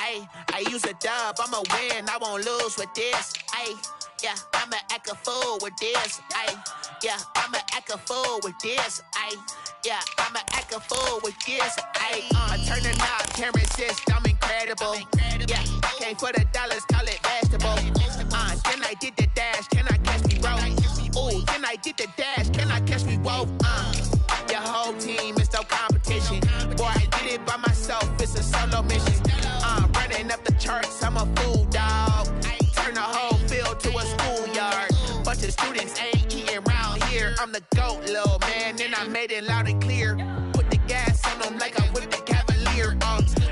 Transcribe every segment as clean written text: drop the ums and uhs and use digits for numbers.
Ayy, I use a dub, I'ma win, I won't lose with this. Ayy, yeah, I'ma act a fool with this. Ayy, yeah, I'ma act a fool with this. Ayy, yeah, I'ma act a fool with this. Ayy, I turn the knob, camera assist, I'm incredible. Yeah, came for the dollars, call it vegetable. Then I did the dash, can I catch me roll? Ooh, then I did the dash, can I catch me roll? Your whole team is no competition. Boy, I did it by myself, it's a solo mission. Running up the charts, I'm a fool, dog. Turn the whole field to a schoolyard. Bunch of students ain't eating round here. I'm the GOAT, little man, and I made it loud and clear. Put the gas on them like I whipped the Cavalier.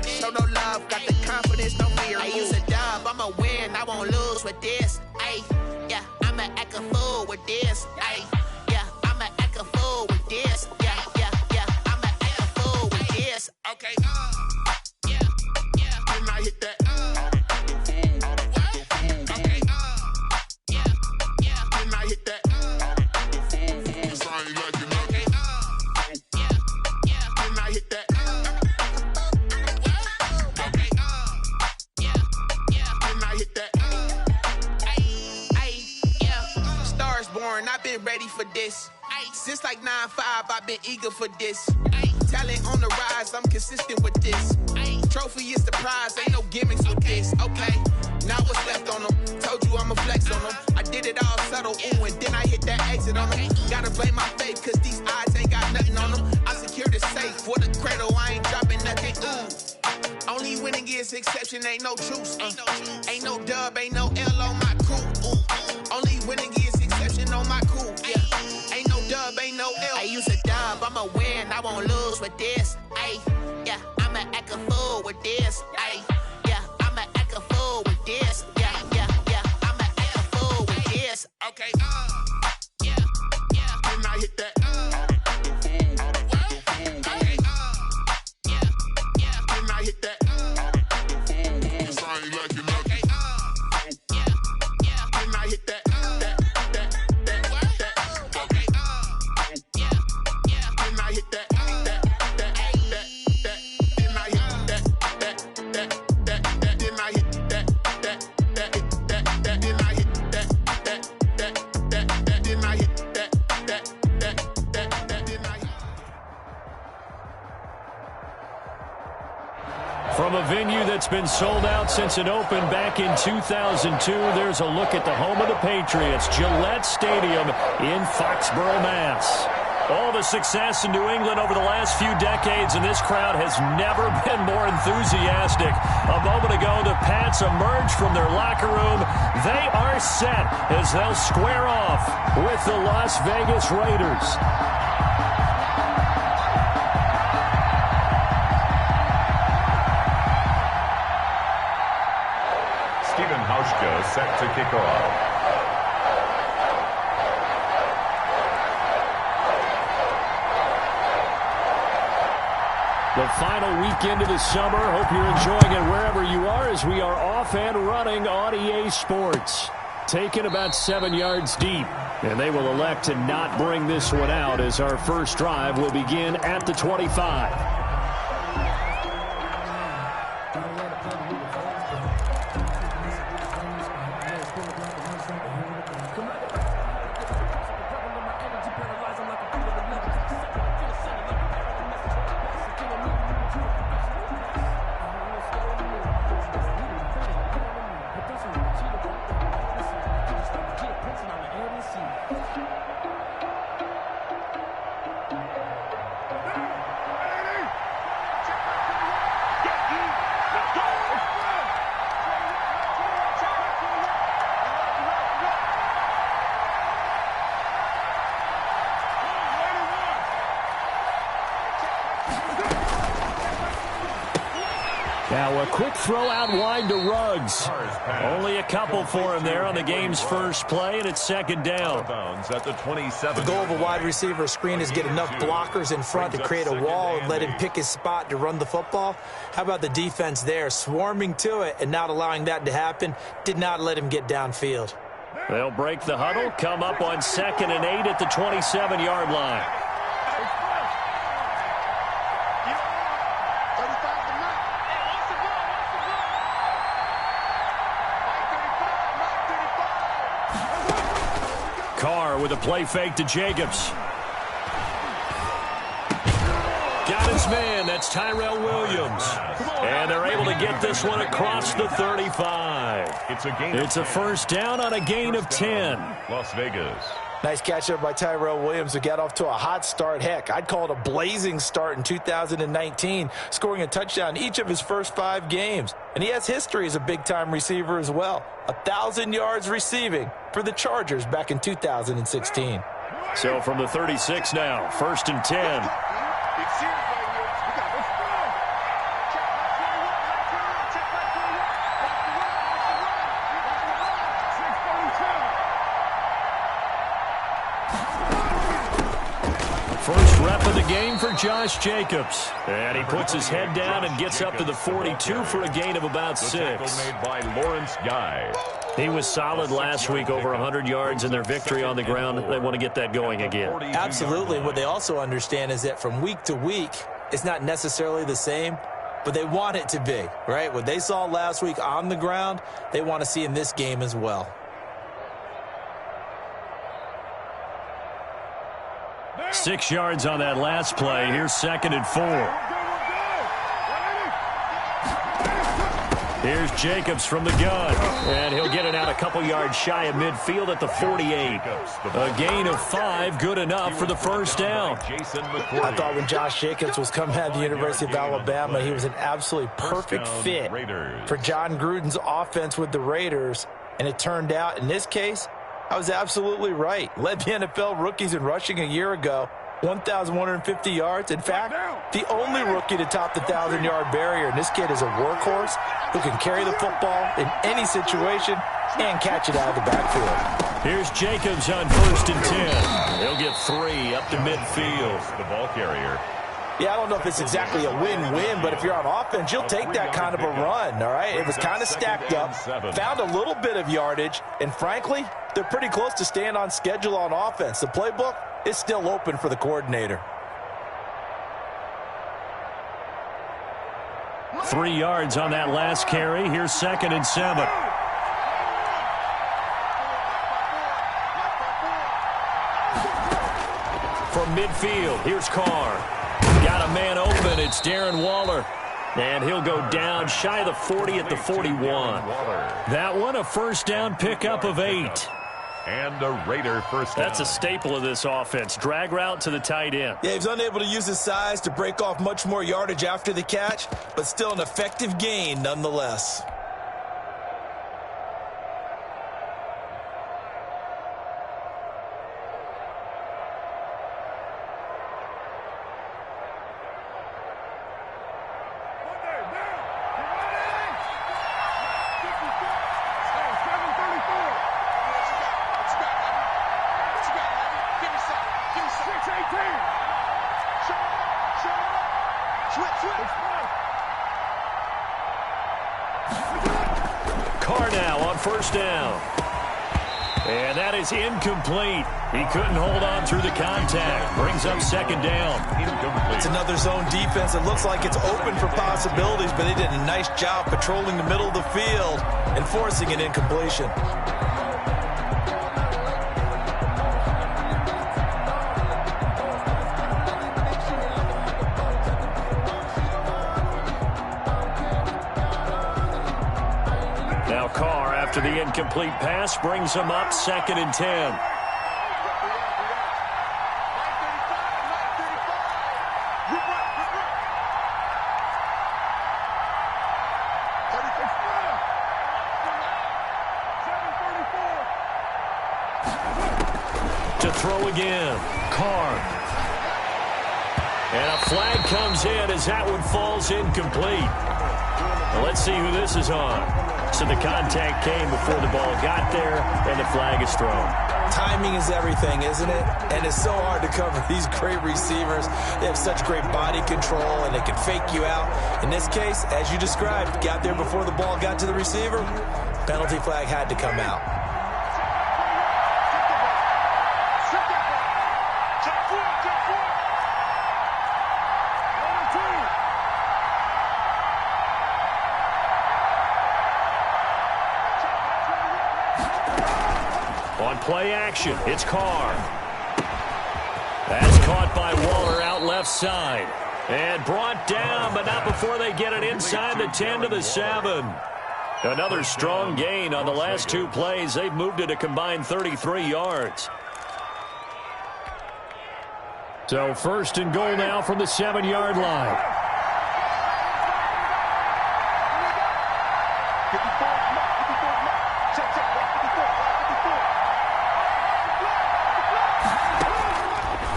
Show no love, got the confidence, no fear. I use a dub, I'ma win, I won't lose with this. Ayy, yeah, I'ma act a fool with this. Ayy, yeah, I'ma act a fool with this. Yeah, yeah, yeah, I'ma act a fool with this. Okay, yeah, yeah, when I hit that. Okay, yeah, yeah, when I hit that. Cause I ain't like it. Okay, yeah, yeah, when I hit that. Okay, yeah, yeah, when I hit that. Stars born, I've been ready for this. Since like 9-5, I've been eager for this. Talent on the rise, I'm consistent with this. Trophy is the prize, ain't no gimmicks with this. Okay, now what's left on them? Told you I'ma flex on them. I did it all subtle, ooh, and then I hit that exit on them. Gotta blame my faith, cause these odds ain't got nothing on them. I secure the safe for the cradle, I ain't dropping nothing, ooh. Only winning is exception, ain't no truce. Ain't no dub, ain't no L on my crew. Ooh. Only winning is exception on my crew. Yeah. Ain't no dub, ain't no L. I use a dub, I'ma win, I won't lose with this. Ayy, yeah, I'ma act a fool with this. Ayy, yeah, I'ma act a fool with this. Yeah, yeah, yeah, I'ma act a fool with this. Okay, yeah, yeah, when I hit that. Okay, yeah, yeah, when I hit that. Cause I ain't like it. Okay, yeah, yeah, when I hit that. From a venue that's been sold out since it opened back in 2002, there's a look at the home of the Patriots, Gillette Stadium in Foxborough, Mass. All the success in New England over the last few decades, and this crowd has never been more enthusiastic. A moment ago, the Pats emerged from their locker room. They are set as they'll square off with the Las Vegas Raiders. Set to kick off. The final weekend of the summer. Hope you're enjoying it wherever you are as we are off and running on EA Sports. Taken about 7 yards deep. And they will elect to not bring this one out as our first drive will begin at the 25. Now a quick throw out wide to Ruggs. Only a couple for him there on the game's first play, and it's second down. At the 27. The goal of a wide receiver screen is get enough blockers in front to create a wall and let him pick his spot to run the football. How about the defense there, swarming to it and not allowing that to happen? Did not let him get downfield. They'll break the huddle, come up on 2nd and 8 at the 27-yard line. Carr with a play fake to Jacobs. Got his man. That's Tyrell Williams. And they're able to get this one across the 35. It's a first down on a gain of 10. Las Vegas. Nice catch up by Tyrell Williams, who got off to a hot start. Heck, I'd call it a blazing start in 2019, scoring a touchdown each of his first 5 games. And he has history as a big-time receiver as well. 1,000 yards receiving for the Chargers back in 2016. So from the 36 now, first and 10. First rep of the game for Josh Jacobs. And he puts his head down and gets up to the 42 for a gain of about 6. Made by Lawrence Guy. He was solid last week, over 100 yards in their victory on the ground. They want to get that going again. Absolutely. What they also understand is that from week to week, it's not necessarily the same, but they want it to be, right? What they saw last week on the ground, they want to see in this game as well. Six yards on that last play. Here's second and 4. Here's Jacobs from the gun. And he'll get it out a couple yards shy of midfield at the 48. A gain of 5, good enough for the first down. I thought when Josh Jacobs was coming out of the University of Alabama, he was an absolutely perfect fit for John Gruden's offense with the Raiders. And it turned out, in this case, I was absolutely right. Led the NFL rookies in rushing a year ago, 1,150 yards. In fact, the only rookie to top the 1,000-yard barrier. And this kid is a workhorse who can carry the football in any situation and catch it out of the backfield. Here's Jacobs on first and 10. He'll get 3 up to midfield. The ball carrier. Yeah, I don't know if it's exactly a win-win, but if you're on offense, you'll take that kind of a run, all right? It was kind of stacked up, found a little bit of yardage, and frankly, they're pretty close to staying on schedule on offense. The playbook is still open for the coordinator. 3 yards on that last carry. Here's second and 7. From midfield, here's Carr. Got a man open. It's Darren Waller. And he'll go down shy of the 40 at the 41. That one a first down pickup of 8. And a Raider first down. That's a staple of this offense. Drag route to the tight end. Yeah, he's unable to use his size to break off much more yardage after the catch, but still an effective gain nonetheless. Carr now on first down. And that is incomplete. He couldn't hold on through the contact. Brings up second down. It's another zone defense. It looks like it's open for possibilities, but they did a nice job patrolling the middle of the field and forcing an incompletion. Now Carr, after the incomplete pass, brings him up second and 10. To throw again, Carr. And a flag comes in as that one falls incomplete. Well, let's see who this is on. So the contact came before the ball got there, and the flag is thrown. Timing is everything, isn't it? And it's so hard to cover these great receivers. They have such great body control, and they can fake you out. In this case, as you described, got there before the ball got to the receiver. Penalty flag had to come out. On play action, it's Carr. That's caught by Waller out left side. And brought down, but not before they get it inside the 10 to the 7. Another strong gain on the last 2 plays. They've moved it a combined 33 yards. So first and goal now from the 7-yard line.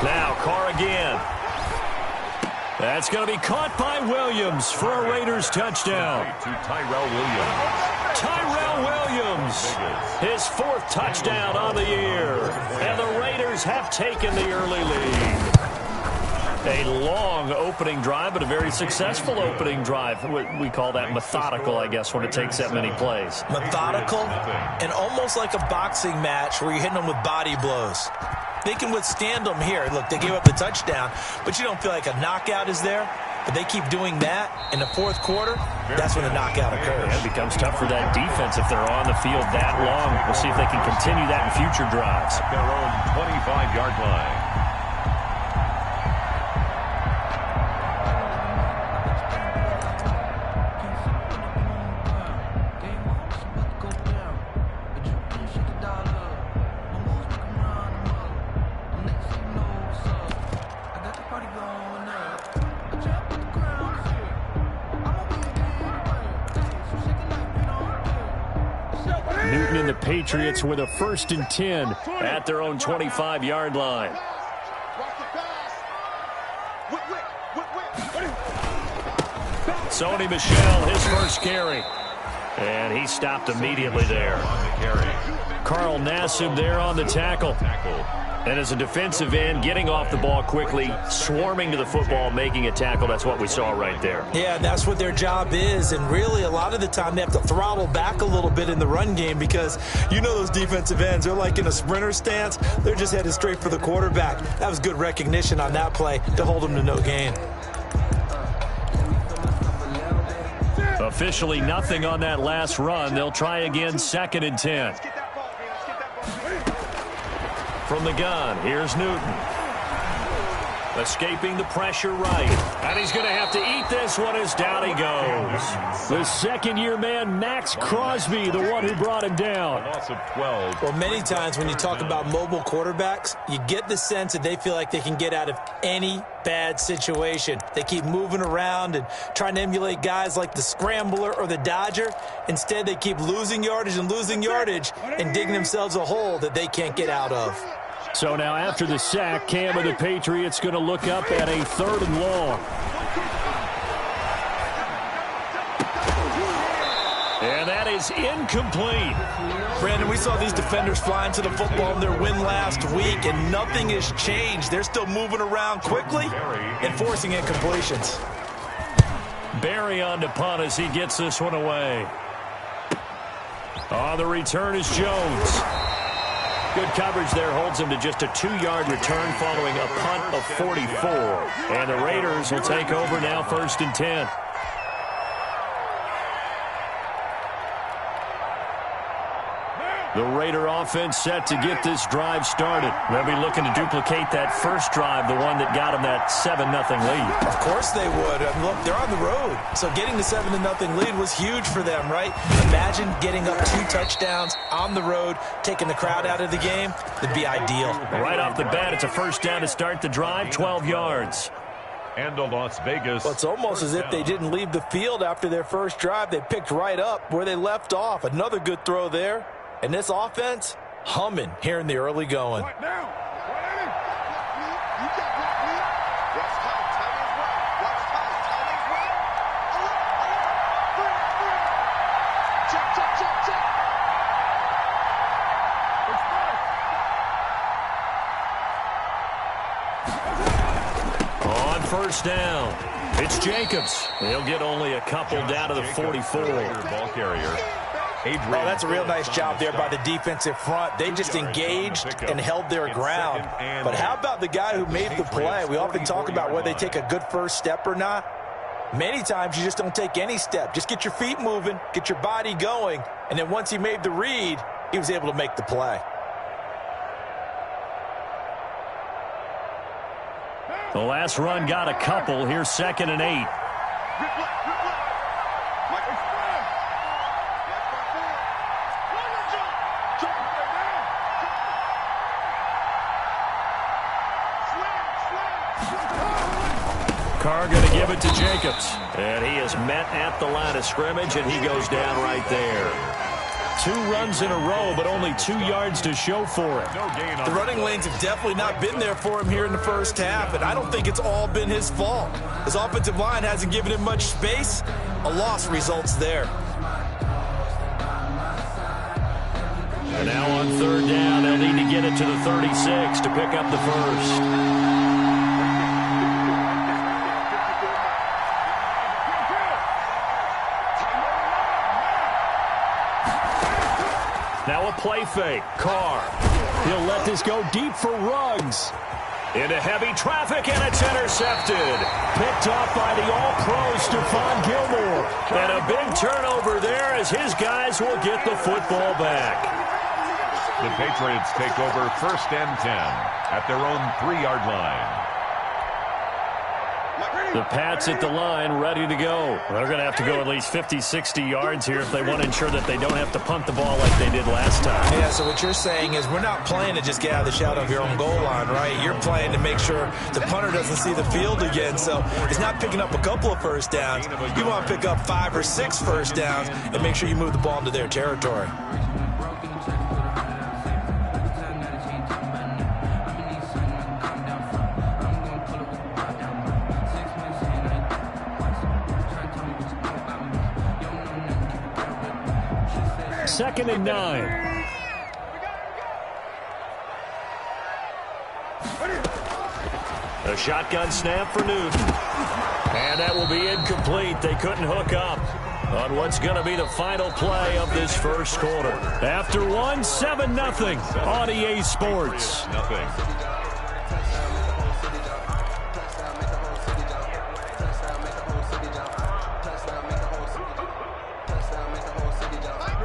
Now Carr again. That's going to be caught by Williams for a Raiders touchdown. To Tyrell Williams. Tyrell Williams, his 4th touchdown on the year. And the Raiders have taken the early lead. A long opening drive, but a very successful opening drive. We call that methodical, I guess, when it takes that many plays. Methodical and almost like a boxing match where you're hitting them with body blows. They can withstand them here. Look, they gave up the touchdown, but you don't feel like a knockout is there. But they keep doing that in the 4th quarter. That's when the knockout occurs. It becomes tough for that defense if they're on the field that long. We'll see if they can continue that in future drives. Their own 25-yard line. Newton and the Patriots with a 1st and 10 at their own 25-yard line. Sony Michel, his first carry. And he stopped immediately there. Carl Nassib there on the tackle. And as a defensive end, getting off the ball quickly, swarming to the football, making a tackle, that's what we saw right there. Yeah, that's what their job is. And really, a lot of the time, they have to throttle back a little bit in the run game because you know those defensive ends, they're like in a sprinter stance. They're just headed straight for the quarterback. That was good recognition on that play to hold them to no gain. Officially nothing on that last run. They'll try again, 2nd and 10. From the gun, here's Newton. Escaping the pressure right. And he's going to have to eat this one as down he goes. The second-year man, Max Crosby, the one who brought him down. Loss of 12. Well, many times when you talk about mobile quarterbacks, you get the sense that they feel like they can get out of any bad situation. They keep moving around and trying to emulate guys like the Scrambler or the Dodger. Instead, they keep losing yardage and digging themselves a hole that they can't get out of. So now after the sack, Cam of the Patriots going to look up at a 3rd and long. And that is incomplete. Brandon, we saw these defenders flying to the football in their win last week, and nothing has changed. They're still moving around quickly and forcing incompletions. Barry on to punt as he gets this one away. On the return is Jones. Good coverage there, holds him to just a 2-yard return following a punt of 44. And the Raiders will take over now, 1st and 10. The Raider offense set to get this drive started. They'll be looking to duplicate that first drive, the one that got them that 7-0 lead. Of course they would. I mean, look, they're on the road. So getting the 7-0 lead was huge for them, right? Imagine getting up 2 touchdowns on the road, taking the crowd out of the game. It'd be ideal. Right off the bat, it's a first down to start the drive, 12 yards. And to Las Vegas. Well, it's almost as if they didn't leave the field after their first drive. They picked right up where they left off. Another good throw there. And this offense, humming here in the early going. Right now. On first down, it's Jacobs. He'll get only a couple down to the 44. Ball carrier. Oh, that's a real nice job there by the defensive front. They just engaged and held their ground. But how about the guy who made the play? We often talk about whether they take a good first step or not. Many times you just don't take any step. Just get your feet moving, get your body going, and then once he made the read, he was able to make the play. The last run got a couple. Here's 2nd and 8. Carr going to give it to Jacobs. And he is met at the line of scrimmage, and he goes down right there. 2 runs in a row, but only 2 yards to show for it. The running lanes have definitely not been there for him here in the first half, and I don't think it's all been his fault. His offensive line hasn't given him much space. A loss results there. And now on 3rd down, they'll need to get it to the 36 to pick up the first. Now a play fake. Carr. He'll let this go deep for Ruggs. Into heavy traffic, and it's intercepted. Picked off by the All-Pro Stephon Gilmore. And a big turnover there as his guys will get the football back. The Patriots take over 1st and 10 at their own 3-yard line. The Pats at the line, ready to go. They're going to have to go at least 50, 60 yards here if they want to ensure that they don't have to punt the ball like they did last time. Yeah, so what you're saying is we're not playing to just get out of the shadow of your own goal line, right? You're playing to make sure the punter doesn't see the field again. So it's not picking up a couple of first downs. You want to pick up 5 or 6 first downs and make sure you move the ball into their territory. Second and 9. A shotgun snap for Newton. And that will be incomplete. They couldn't hook up on what's going to be the final play of this first quarter. After 1, 7-0 on EA Sports. Nothing.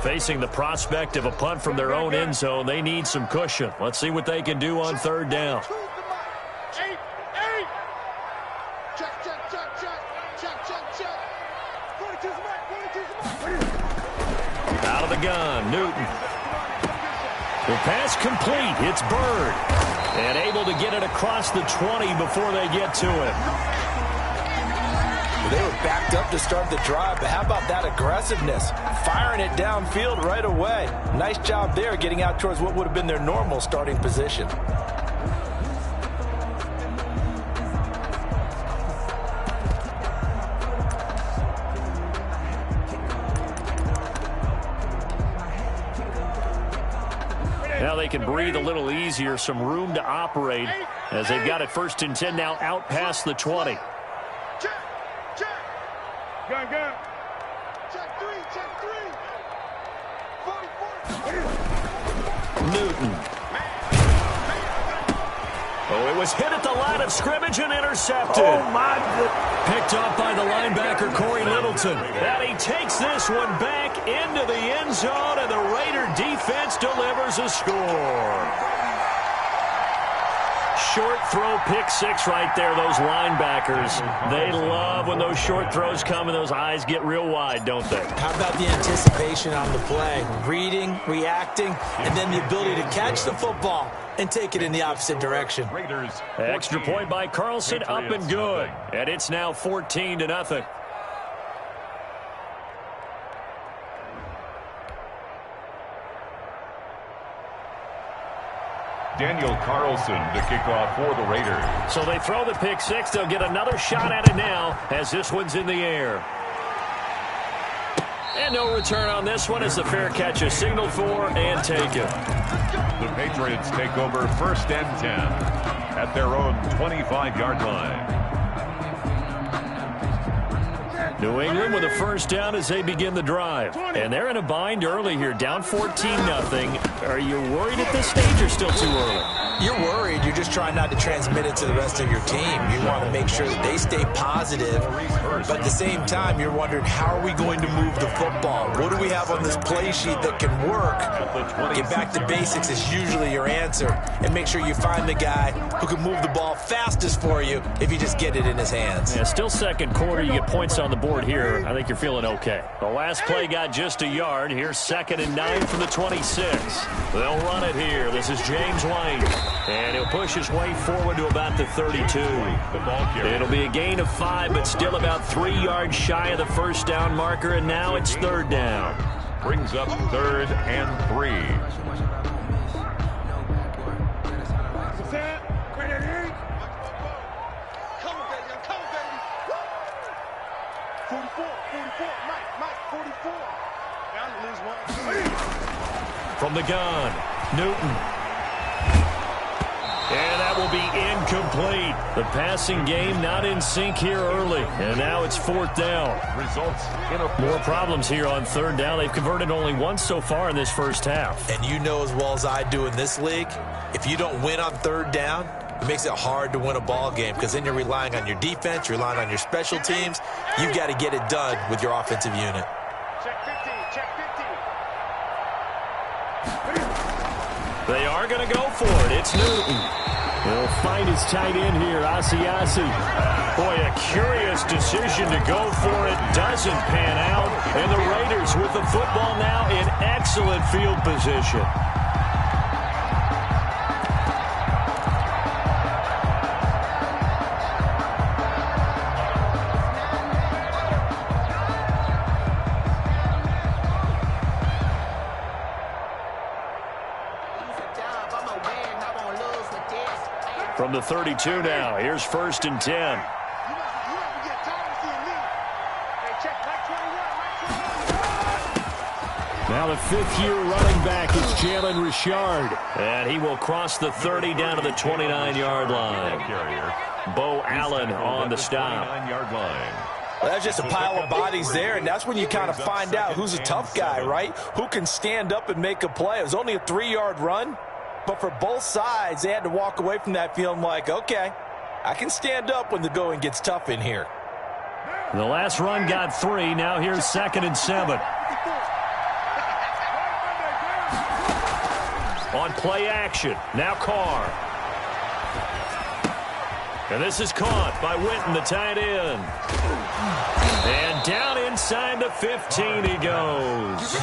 Facing the prospect of a punt from their own end zone, they need some cushion. Let's see what they can do on 3rd down. Out of the gun, Newton. The pass complete. It's Bird. And able to get it across the 20 before they get to him. They were backed up to start the drive, but how about that aggressiveness? Firing it downfield right away. Nice job there getting out towards what would have been their normal starting position. Now they can breathe a little easier, some room to operate as they've got it 1st and 10 now out past the 20. Gun. Check 3. Newton. Oh, it was hit at the line of scrimmage and intercepted. Oh, my goodness. Picked off by the linebacker, Corey Littleton. And he takes this one back into the end zone, and the Raider defense delivers a score. Short throw, pick 6 right there, those linebackers. They love when those short throws come and those eyes get real wide, don't they? How about the anticipation on the play? Reading, reacting, and then the ability to catch the football and take it in the opposite direction. Raiders. Extra point by Carlson, up and good. And it's now 14-0. Daniel Carlson to kick off for the Raiders. So they throw the pick 6. They'll get another shot at it now as this one's in the air. And no return on this one as the fair catch is signaled for and taken. The Patriots take over 1st and 10 at their own 25-yard line. New England with a first down as they begin the drive. And they're in a bind early here, down 14-0. Are you worried at this stage or still too early? You're worried. You're just trying not to transmit it to the rest of your team. You want to make sure that they stay positive. But at the same time, you're wondering, how are we going to move the football? What do we have on this play sheet that can work? Get back to basics is usually your answer. And make sure you find the guy who can move the ball fastest for you if you just get it in his hands. Yeah, still second quarter. You get points on the board here. I think you're feeling okay. The last play got just a yard. Here's 2nd and 9 from the 26. They'll run it here. This is James White. And he'll push his way forward to about the 32. It'll be a gain of 5, but still about 3 yards shy of the first down marker, and now it's 3rd down. Brings up 3rd and 3. From the gun, Newton. And that will be incomplete. The passing game not in sync here early. And now it's 4th down. Results in a more problems here on 3rd down. They've converted only once so far in this first half. And you know as well as I do in this league, if you don't win on 3rd down, it makes it hard to win a ball game because then you're relying on your defense, you're relying on your special teams. You've got to get it done with your offensive unit. Check 15, check 15. They are going to go for it. It's Newton. He'll find his tight end here, Asiasi. Boy, a curious decision to go for it. Doesn't pan out. And the Raiders with the football now in excellent field position. From the 32 now, here's 1st and 10. Now the 5th-year running back is Jalen Richard. And he will cross the 30 down to the 29-yard line. Bo Allen on the stop. Well, that's just a pile of bodies there, and that's when you kind of find out who's a tough guy, right? Who can stand up and make a play. It was only a 3-yard run. But for both sides, they had to walk away from that feeling like, okay, I can stand up when the going gets tough in here. The last run got 3. Now here's 2nd and 7. On play action. Now Carr. And this is caught by Witten, the tight end. And down inside the 15 he goes.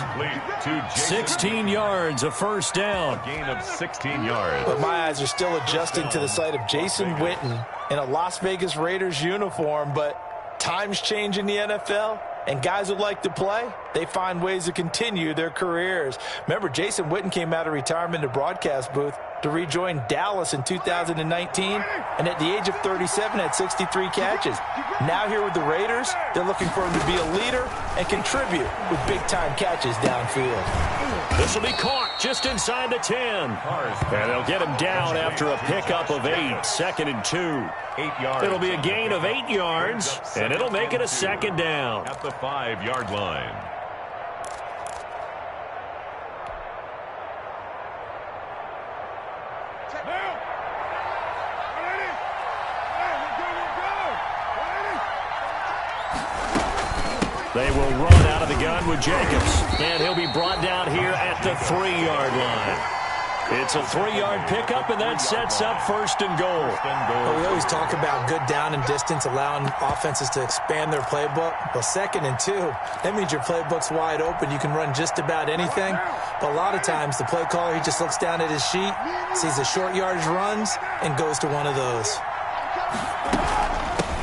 16 yards, a first down. A gain of 16 yards. But my eyes are still adjusting to the sight of Jason Witten in a Las Vegas Raiders uniform. But times change in the NFL, and guys who like to play, they find ways to continue their careers. Remember, Jason Witten came out of retirement in the broadcast booth to rejoin Dallas in 2019, and at the age of 37 had 63 catches. Now here with the Raiders, they're looking for him to be a leader and contribute with big-time catches downfield. This will be caught just inside the 10. And they'll get him down after a pickup of 8. 2nd and 2. 8 yards. It'll be a gain of 8 yards, and it'll make it a 2nd down. At the 5-yard line. They will run out of the gun with Jacobs, and he'll be brought down here at the 3-yard line. It's a 3-yard pickup, and that sets up 1st and goal. Well, we always talk about good down and distance, allowing offenses to expand their playbook. Well, 2nd and 2, that means your playbook's wide open. You can run just about anything. But a lot of times, the play caller, he just looks down at his sheet, sees the short yardage runs, and goes to one of those.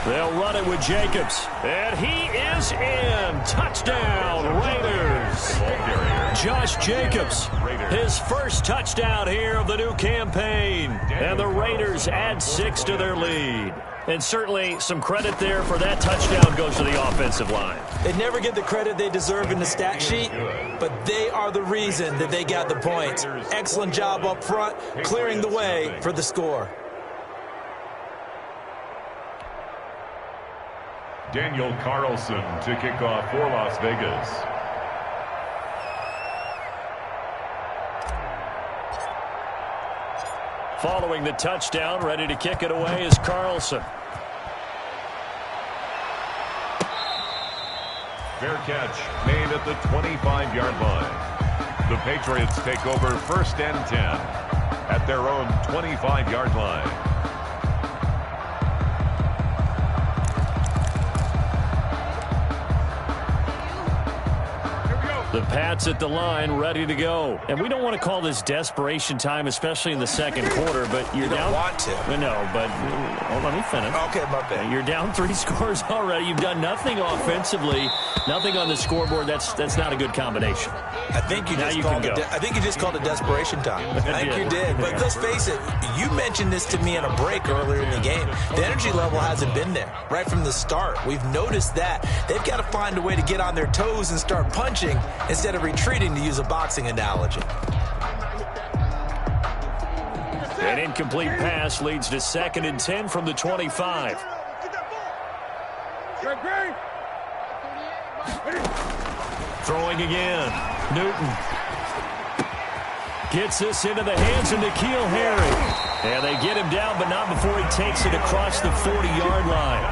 They'll run it with Jacobs. And he is in. Touchdown, Raiders. Josh Jacobs, his first touchdown here of the new campaign. And the Raiders add 6 to their lead. And certainly some credit there for that touchdown goes to the offensive line. They never get the credit they deserve in the stat sheet, but they are the reason that they got the points. Excellent job up front, clearing the way for the score. Daniel Carlson to kick off for Las Vegas. Following the touchdown, ready to kick it away is Carlson. Fair catch made at the 25-yard line. The Patriots take over 1st and 10 at their own 25-yard line. The Pats at the line, ready to go. And we don't want to call this desperation time, especially in the second quarter, but you're down. You don't want to. No, but let me finish. Okay, my bad. You're down 3 scores already. You've done nothing offensively, nothing on the scoreboard. That's not a good combination. I think you just called it desperation time. I think you did. But let's face it, you mentioned this to me in a break earlier in the game. The energy level hasn't been there right from the start. We've noticed that. They've got to find a way to get on their toes and start punching instead of retreating, to use a boxing analogy. An incomplete pass leads to 2nd and 10 from the 25. Throwing again. Newton gets this into the hands of N'Keal Harry. And they get him down, but not before he takes it across the 40-yard line.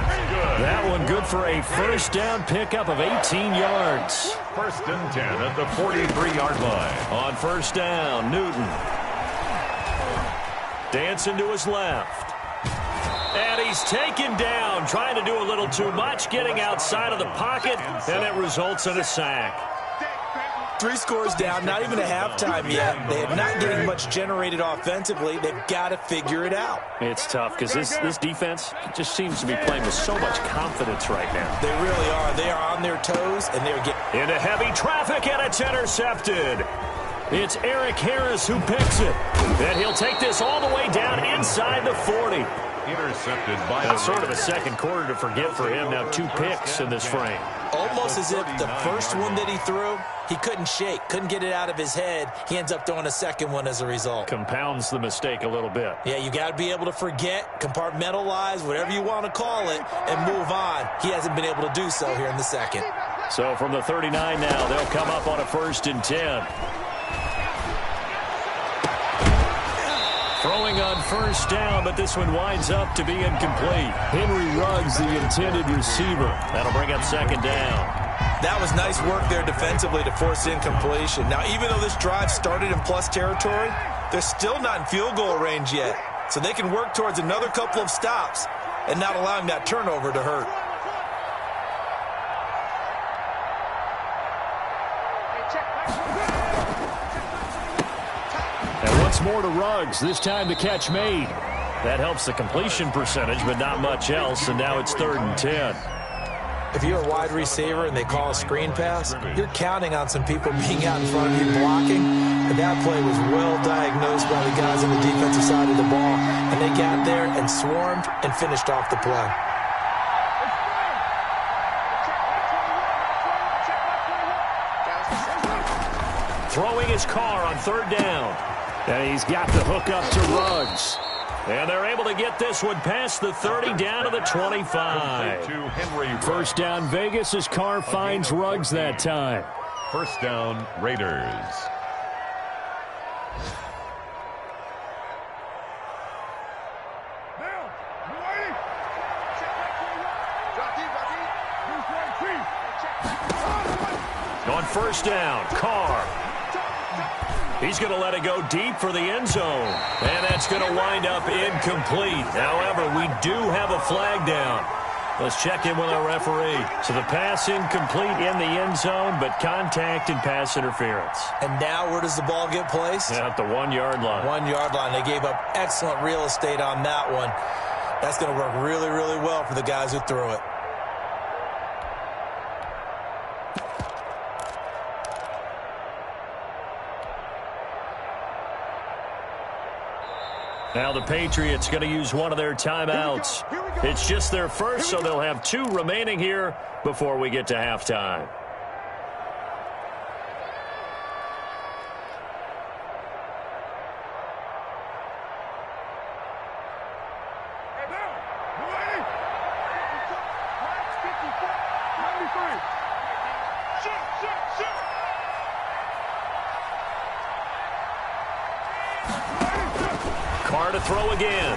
That one good for a 1st down pickup of 18 yards. 1st and 10 at the 43-yard line. On 1st down, Newton. Dancing to his left. And he's taken down, trying to do a little too much, getting outside of the pocket, and it results in a sack. 3 scores down, not even a halftime yet. They are not getting much generated offensively. They've got to figure it out. It's tough because this defense just seems to be playing with so much confidence right now. They really are. They are on their toes, and they're getting into heavy traffic, and it's intercepted. It's Eric Harris who picks it. And he'll take this all the way down inside the 40. Intercepted by sort of a second quarter to forget for him. Now 2 picks in this frame. Almost as if the first one that he threw, he couldn't shake, couldn't get it out of his head. He ends up throwing a second one as a result. Compounds the mistake a little bit. Yeah, you got to be able to forget, compartmentalize, whatever you want to call it, and move on. He hasn't been able to do so here in the second. So from the 39 now, they'll come up on a 1st and 10. Throwing on 1st down, but this one winds up to be incomplete. Henry Ruggs, the intended receiver. That'll bring up 2nd down. That was nice work there defensively to force incompletion. Now, even though this drive started in plus territory, they're still not in field goal range yet. So they can work towards another couple of stops and not allowing that turnover to hurt. More to Ruggs, this time the catch made. That helps the completion percentage, but not much else, and now it's 3rd and 10. If you're a wide receiver and they call a screen pass, you're counting on some people being out in front of you blocking, and that play was well diagnosed by the guys on the defensive side of the ball, and they got there and swarmed and finished off the play. Throwing his car on 3rd down. And he's got the hook up to Ruggs. And they're able to get this one past the 30 down to the 25. 1st down Vegas as Carr finds Ruggs that time. 1st down Raiders. On 1st down, Carr. He's going to let it go deep for the end zone. And that's going to wind up incomplete. However, we do have a flag down. Let's check in with our referee. So the pass incomplete in the end zone, but contact and pass interference. And now where does the ball get placed? At the 1-yard line. 1-yard line. They gave up excellent real estate on that one. That's going to work really, really well for the guys who threw it. Now the Patriots going to use one of their timeouts. It's just their first, so they'll have 2 remaining here before we get to halftime. Carr to throw again.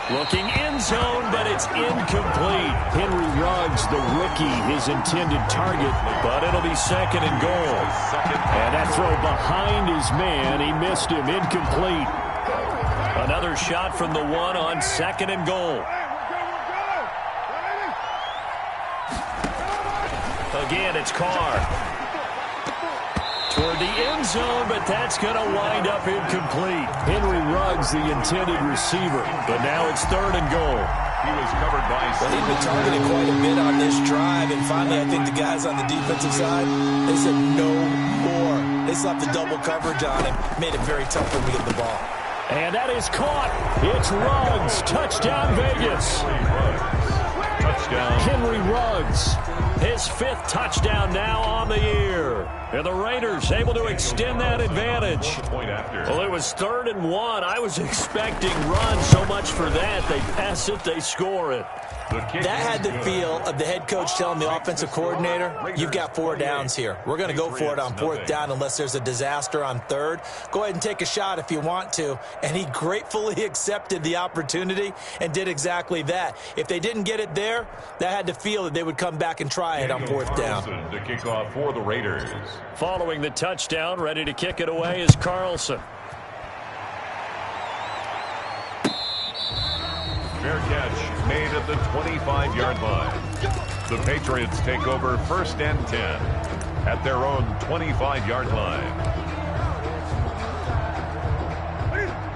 Looking end zone, but it's incomplete. Henry Ruggs, the rookie, his intended target, but it'll be second and goal. And that throw behind his man, he missed him, incomplete. Another shot from the one on second and goal. Again, it's Carr. Toward the end zone, but that's going to wind up incomplete. Henry Ruggs, the intended receiver, but now it's third and goal. He was covered by... Well, he's been targeted quite a bit on this drive, and finally I think the guys on the defensive side, they said no more. They slapped the double coverage on him, made it very tough for him to get the ball. And that is caught. It's Ruggs. Touchdown, Vegas. Touchdown. Henry Ruggs, his 5th touchdown now on the year. And the Raiders able to extend that advantage. Well, it was 3rd and 1. I was expecting runs, so much for that. They pass it, they score it. That had the feel of the head coach telling the offensive coordinator, you've got 4 downs here. We're going to go for it on 4th down unless there's a disaster on 3rd. Go ahead and take a shot if you want to. And he gratefully accepted the opportunity and did exactly that. If they didn't get it there, that had the feel that they would come back and try it on 4th down. To kick off for the Raiders. Following the touchdown, ready to kick it away is Carlson. Fair catch made at the 25-yard line. The Patriots take over 1st and 10 at their own 25-yard line.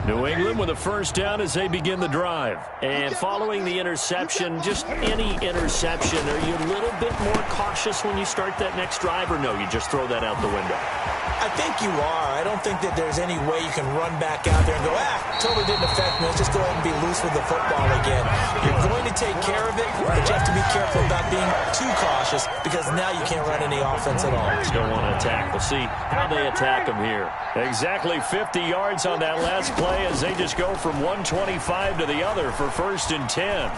New England with a 1st down as they begin the drive. And following the interception, just any interception, are you a little bit more cautious when you start that next drive, or no, you just throw that out the window? I think you are. I don't think that there's any way you can run back out there and go, totally didn't affect me. Let's just go ahead and be loose with the football again. You're going to take care of it, but you have to be careful about being too cautious because now you can't run any offense at all. Just don't want to attack. We'll see how they attack them here. Exactly 50 yards on that last play as they just go from 125 to the other for 1st and 10.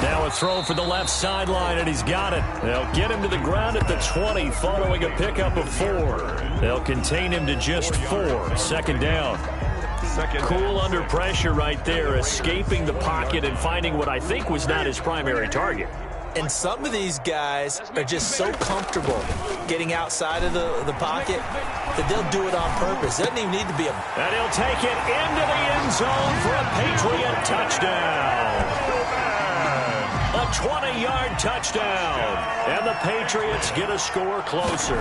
Now a throw for the left sideline, and he's got it. They'll get him to the ground at the 20 following a pickup of 4. They'll contain him to just 4. 2nd down. Cool under pressure right there, escaping the pocket and finding what I think was not his primary target. And some of these guys are just so comfortable getting outside of the pocket that they'll do it on purpose. It doesn't even need to be a... And he'll take it into the end zone for a Patriot touchdown. A 20-yard touchdown. And the Patriots get a score closer.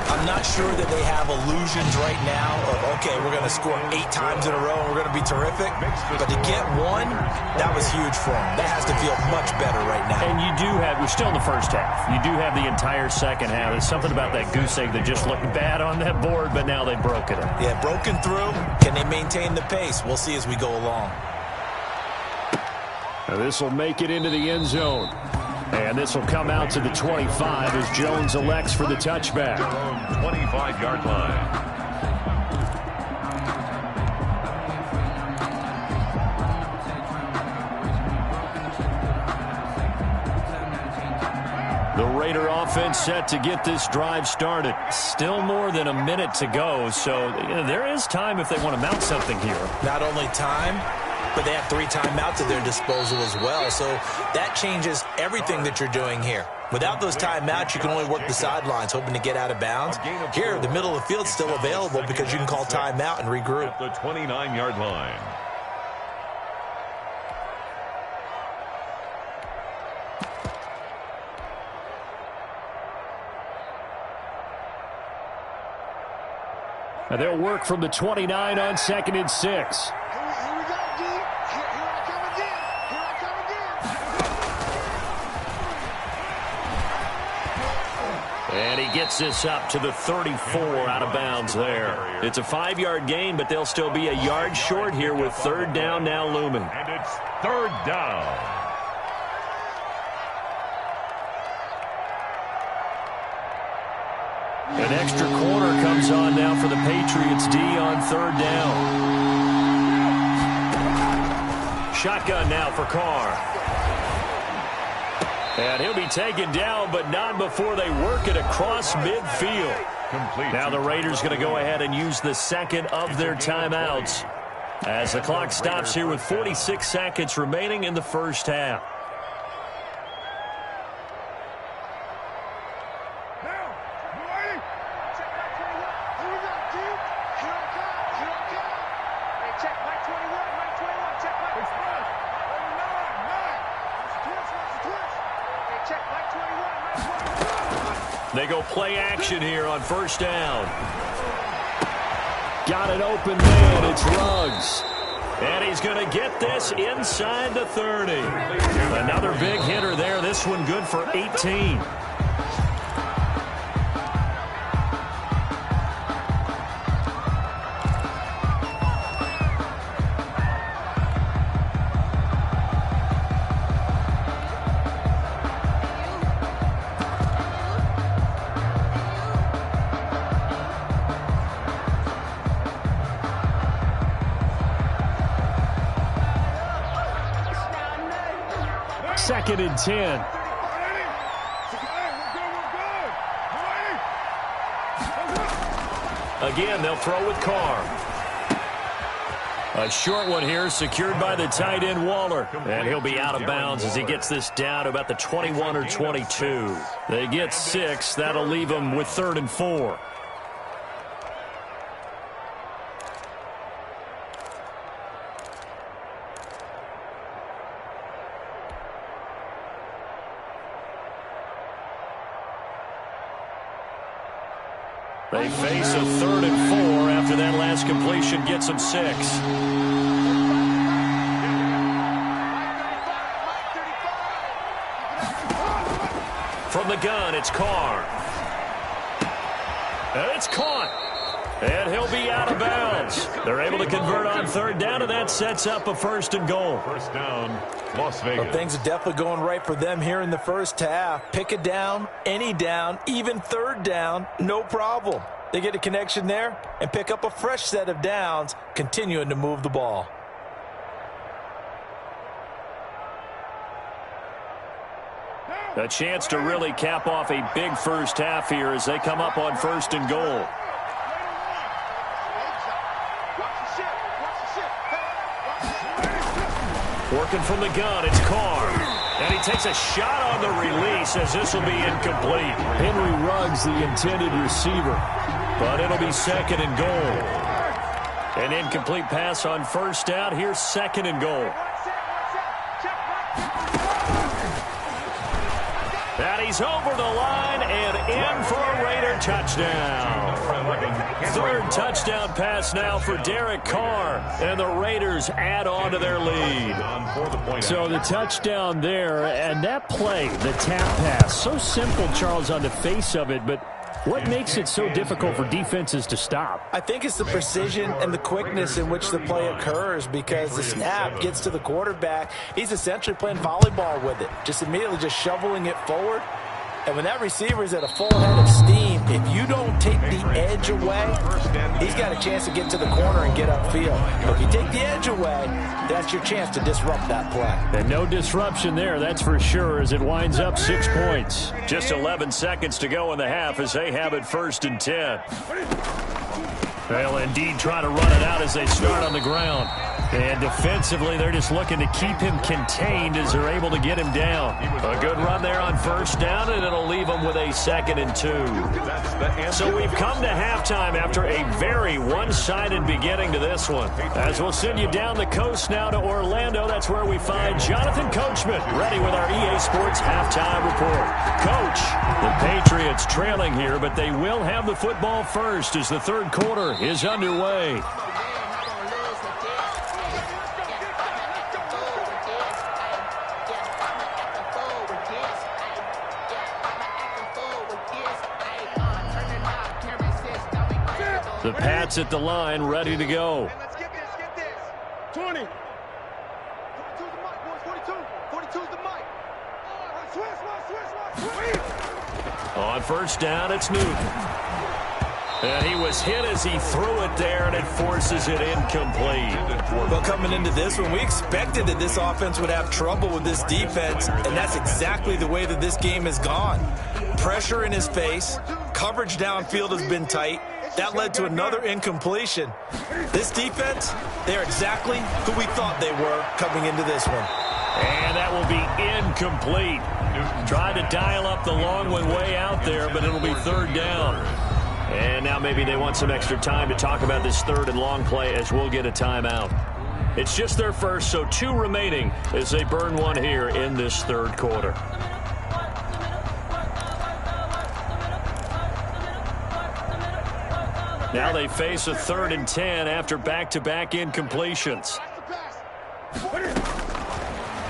I'm not sure that they have illusions right now of, okay, we're going to score 8 times in a row and we're going to be terrific. But to get 1, that was huge for them. That has to feel much better right now. And you do have, we're still in the first half. You do have the entire second half. There's something about that goose egg that just looked bad on that board, but now they've broken it. Yeah, broken through. Can they maintain the pace? We'll see as we go along. Now this will make it into the end zone. And this will come out to the 25 as Jones elects for the touchback. 25-yard line. The Raider offense set to get this drive started. Still more than a minute to go, so there is time if they want to mount something here. Not only time, but they have 3 timeouts at their disposal as well. So that changes everything that you're doing here. Without those timeouts, you can only work the sidelines, hoping to get out of bounds. Here, the middle of the field's still available because you can call timeout and regroup. At the 29-yard line. And they'll work from the 29 on 2nd and 6. And he gets this up to the 34 out of bounds there. It's a 5-yard gain, but they'll still be a yard short here with 3rd down now looming. And it's 3rd down. An extra corner comes on now for the Patriots D on 3rd down. Shotgun now for Carr. And he'll be taken down, but not before they work it across midfield. Now the Raiders going to go ahead and use the second of their timeouts as the clock stops here with 46 seconds remaining in the first half. They go play action here on first down. Got an open man. It's Ruggs. And he's going to get this inside the 30. Another big hitter there. This one good for 18. Second and 10. Again, they'll throw with Carr. A short one here, secured by the tight end Waller. And he'll be out of bounds as he gets this down to about the 21 or 22. They get 6. That'll leave them with 3rd and 4. They face a 3rd and 4 after that last completion gets them 6. From the gun, it's Carr. And it's caught. And he'll be out of bounds. They're able to convert on 3rd down, and that sets up a 1st and goal. First down, Las Vegas. Well, things are definitely going right for them here in the first half. Pick a down, any down, even 3rd down, no problem. They get a connection there and pick up a fresh set of downs, continuing to move the ball. A chance to really cap off a big first half here as they come up on 1st and goal. Working from the gun, it's Carr. And he takes a shot on the release as this will be incomplete. Henry Ruggs, the intended receiver. But it'll be 2nd and goal. An incomplete pass on 1st down. Here's 2nd and goal. And he's over the line and in for a Raider touchdown. 3rd touchdown pass now for Derek Carr, and the Raiders add on to their lead. So the touchdown there, and that play, the tap pass, so simple, Charles, on the face of it, but what makes it so difficult for defenses to stop? I think it's the precision and the quickness in which the play occurs, because the snap gets to the quarterback. He's essentially playing volleyball with it, just immediately just shoveling it forward. And when that receiver is at a full head of steam, if you don't take the edge away, he's got a chance to get to the corner and get upfield. But if you take the edge away, that's your chance to disrupt that play. And no disruption there, that's for sure, as it winds up 6 points. Just 11 seconds to go in the half as they have it 1st and 10. They'll indeed try to run it out as they start on the ground. And defensively, they're just looking to keep him contained as they're able to get him down. A good run there on 1st down, and it'll leave them with a 2nd and 2. So we've come to halftime after a very one-sided beginning to this one. As we'll send you down the coast now to Orlando, that's where we find Jonathan Coachman, ready with our EA Sports halftime report. Coach, the Patriots trailing here, but they will have the football first as the 3rd quarter is underway. The Pats at the line, ready to go. Let's get this. 20. 42's the mic, boys. 42's the mic. Switch. On 1st down, it's Newton. And he was hit as he threw it there, and it forces it incomplete. Well, coming into this one, we expected that this offense would have trouble with this defense, and that's exactly the way that this game has gone. Pressure in his face, coverage downfield has been tight. That led to another incompletion. This defense, they're exactly who we thought they were coming into this one. And that will be incomplete. Tried to dial up the long one way out there, but it'll be third down. And now maybe they want some extra time to talk about this third and long play as we'll get a timeout. It's just their first, so 2 remaining as they burn one here in this third quarter. Now they face a 3rd and 10 after back-to-back incompletions.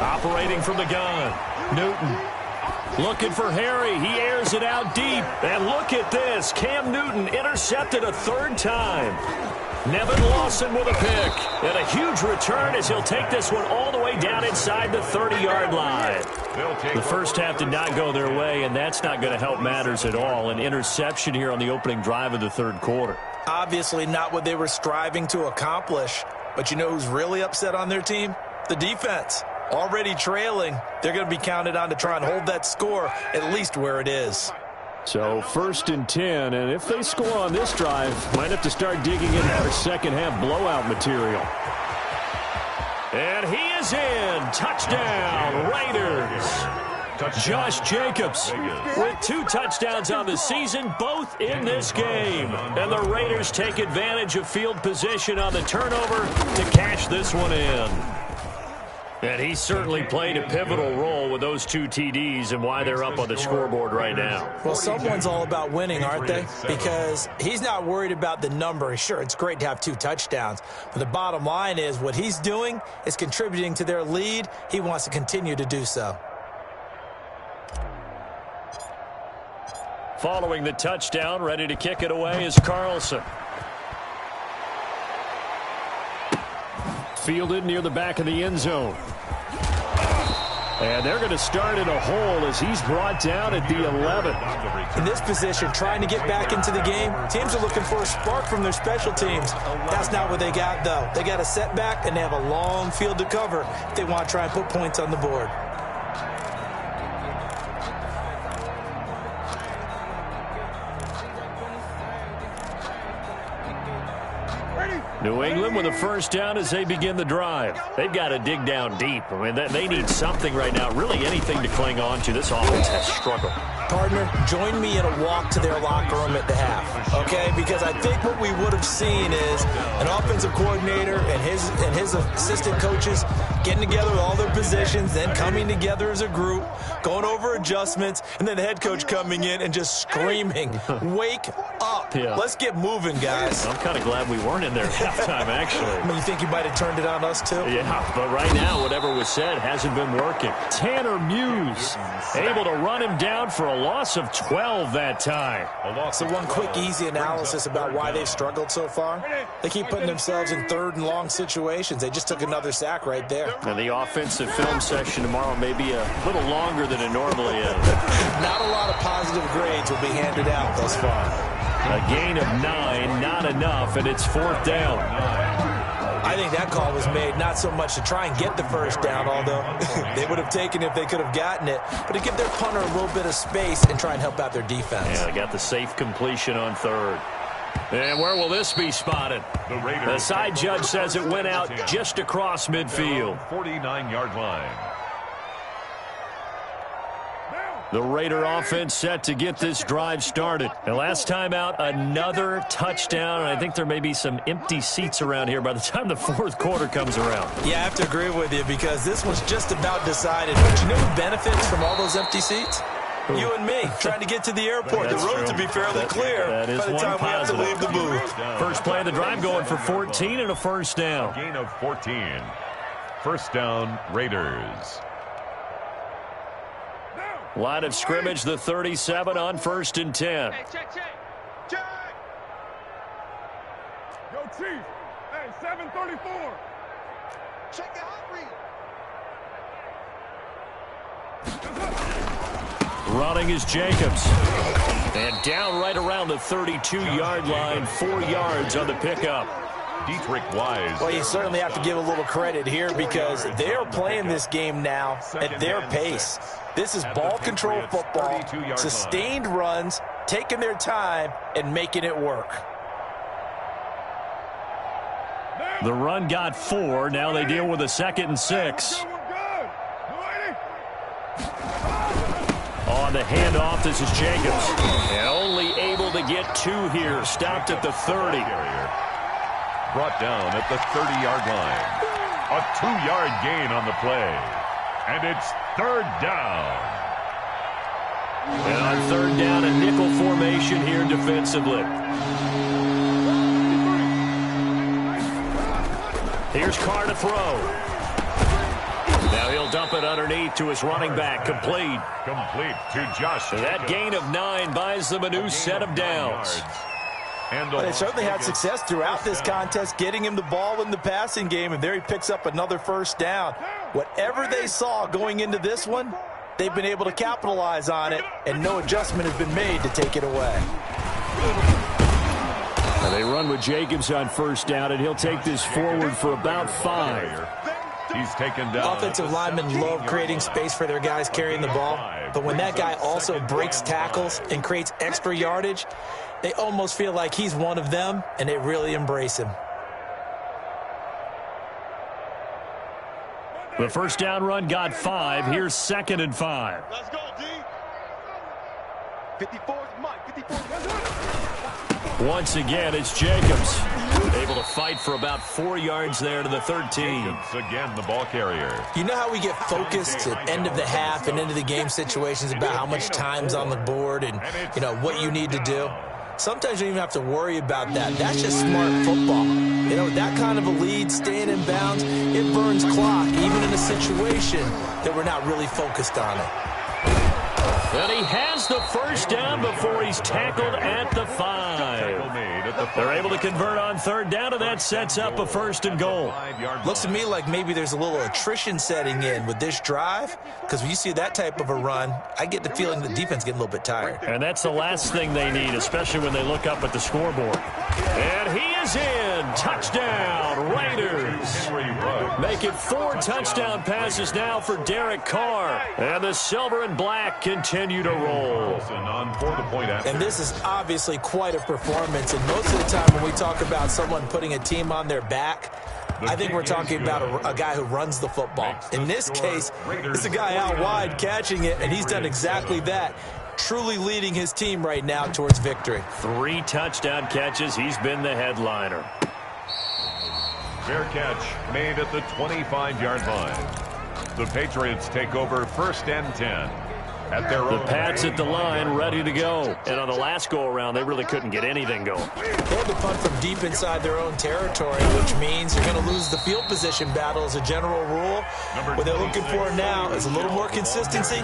Operating from the gun, Newton. Looking for Harry. He airs it out deep. And look at this. Cam Newton intercepted a 3rd time. Nevin Lawson with a pick. And a huge return as he'll take this one all the way down inside the 30-yard line. The first half did not go their way, and that's not going to help matters at all. An interception here on the opening drive of the third quarter. Obviously not what they were striving to accomplish. But you know who's really upset on their team? The defense. Already trailing, they're going to be counted on to try and hold that score at least where it is. So 1st and 10, and if they score on this drive, might have to start digging in for second half blowout material. And he is in. Touchdown, Raiders. Josh Jacobs with 2 touchdowns on the season, both in this game. And the Raiders take advantage of field position on the turnover to cash this one in. And he certainly played a pivotal role with those 2 TDs and why they're up on the scoreboard right now. Well, someone's all about winning, aren't they? Because he's not worried about the number. Sure, it's great to have 2 touchdowns. But the bottom line is what he's doing is contributing to their lead. He wants to continue to do so. Following the touchdown, ready to kick it away is Carlson. Fielded near the back of the end zone. And they're going to start in a hole as he's brought down at the 11. In this position, trying to get back into the game, teams are looking for a spark from their special teams. That's not what they got, though. They got a setback, and they have a long field to cover if they want to try and put points on the board. New England with a first down as they begin the drive. They've got to dig down deep. I mean, they need something right now, really anything to cling on to. This offense has struggled. Partner, join me in a walk to their locker room at the half, okay? Because I think what we would have seen is an offensive coordinator and his assistant coaches getting together with all their positions, then coming together as a group, going over adjustments, and then the head coach coming in and just screaming, wake up. Yeah. Let's get moving, guys. I'm kind of glad we weren't in there at halftime, actually. I mean, you think you might have turned it on us, too? Yeah, but right now, whatever was said hasn't been working. Tanner Muse able to run him down for a loss of 12 that time. So one quick, easy analysis about why they've struggled so far. They keep putting themselves in 3rd and long situations. They just took another sack right there. And the offensive film session tomorrow may be a little longer than it normally is. Not a lot of positive grades will be handed out thus far. A gain of 9, not enough, and it's 4th down. I think that call was made not so much to try and get the first down, although they would have taken it if they could have gotten it, but to give their punter a little bit of space and try and help out their defense. Yeah, they got the safe completion on 3rd. And where will this be spotted? The side judge says it went out just across midfield. 49-yard line. The Raider offense set to get this drive started. And last time out, another touchdown. And I think there may be some empty seats around here by the time the 4th quarter comes around. Yeah, I have to agree with you because this was just about decided. But you know who benefits from all those empty seats? You and me, trying to get to the airport. The roads will be fairly clear by the time we have to leave the booth. First play of the drive going for 14 and a first down. Gain of 14. First down, Raiders. Line of scrimmage, the 37 on 1st and 10. Hey, check. Yo, Chief. Hey, 734. Check the hot read. Running is Jacobs. And down right around the 32-yard line, 4 yards on the pickup. Dietrich Wise. Well, you certainly have to give a little credit here because they're playing this game now at their pace. This is ball control football, sustained runs, taking their time, and making it work. The run got 4. Now they deal with a 2nd and 6. On the handoff, this is Jacobs. And only able to get 2 here. Stopped at the 30. Brought down at the 30-yard line. A 2-yard gain on the play. And it's 3rd down. And on 3rd down, a nickel formation here defensively. Here's Carr to throw. Now he'll dump it underneath to his running back. Complete. Complete to Josh. That gain of 9 buys them a new set of downs. Well, they certainly had success throughout this contest, getting him the ball in the passing game, and there he picks up another 1st down. Whatever they saw going into this one, they've been able to capitalize on it, and no adjustment has been made to take it away. Now they run with Jacobs on 1st down, and he'll take this forward for about 5. He's taken down. Offensive linemen love creating space for their guys carrying the ball, but when that guy also breaks tackles and creates extra yardage, they almost feel like he's one of them, and they really embrace him. The 1st down run got 5. Here's 2nd and 5. Let's go, D. 54 is Mike. 54. Once again, it's Jacobs. Able to fight for about 4 yards there to the 13. Jacobs again, the ball carrier. You know how we get focused at end of the half and into the game situations about how much time's on the board and, you know, what you need to do? Sometimes you don't even have to worry about that. That's just smart football. You know, that kind of a lead, staying in bounds, it burns clock, even in a situation that we're not really focused on it. And he has the 1st down before he's tackled at the 5. They're able to convert on 3rd down, and that sets up a 1st and goal. Looks to me like maybe there's a little attrition setting in with this drive, because when you see that type of a run, I get the feeling the defense getting a little bit tired. And that's the last thing they need, especially when they look up at the scoreboard. And he is in. Touchdown, Raiders. Make it 4 touchdown passes now for Derek Carr. And the silver and black continue to roll. And this is obviously quite a performance. And most of the time when we talk about someone putting a team on their back, I think we're talking about a guy who runs the football. In this case, it's a guy out wide catching it, and he's done exactly that. Truly leading his team right now towards victory. 3 touchdown catches. He's been the headliner. Fair catch made at the 25-yard line. The Patriots take over 1st and 10. At their The own Pats at the line, ready to go. And on the last go-around, they really couldn't get anything going. They had to punt from deep inside their own territory, which means you're going to lose the field position battle as a general rule. What they're looking for now is a little more consistency,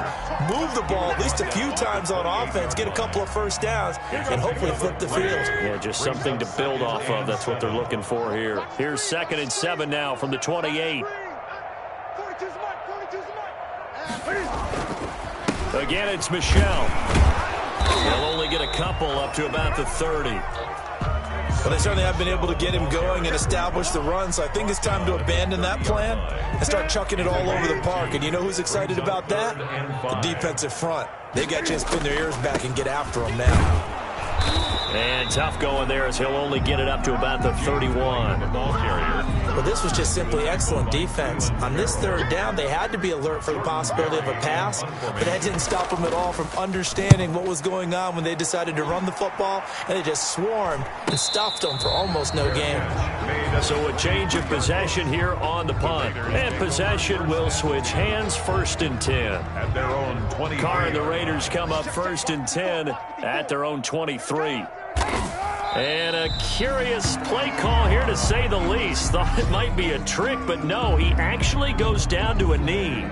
move the ball at least a few times on offense, get a couple of 1st downs, and hopefully flip the field. Yeah, just something to build off of. That's what they're looking for here. Here's 2nd and 7 now from the 28. 42's Mike. 42's Mike. Again, it's Michelle. They'll only get a couple up to about the 30. Well, they certainly have been able to get him going and establish the run, so I think it's time to abandon that plan and start chucking it all over the park. And you know who's excited about that? The defensive front. They got a chance to pin their ears back and get after him now. And tough going there as he'll only get it up to about the 31. Well, this was just simply excellent defense. On this 3rd down, they had to be alert for the possibility of a pass, but that didn't stop them at all from understanding what was going on when they decided to run the football, and they just swarmed and stuffed them for almost no gain. So a change of possession here on the punt. And possession will switch hands, 1st and 10. At their own 20. Carr and the Raiders come up 1st and 10 at their own 23. And a curious play call here, to say the least. Thought it might be a trick, but no, he actually goes down to a knee.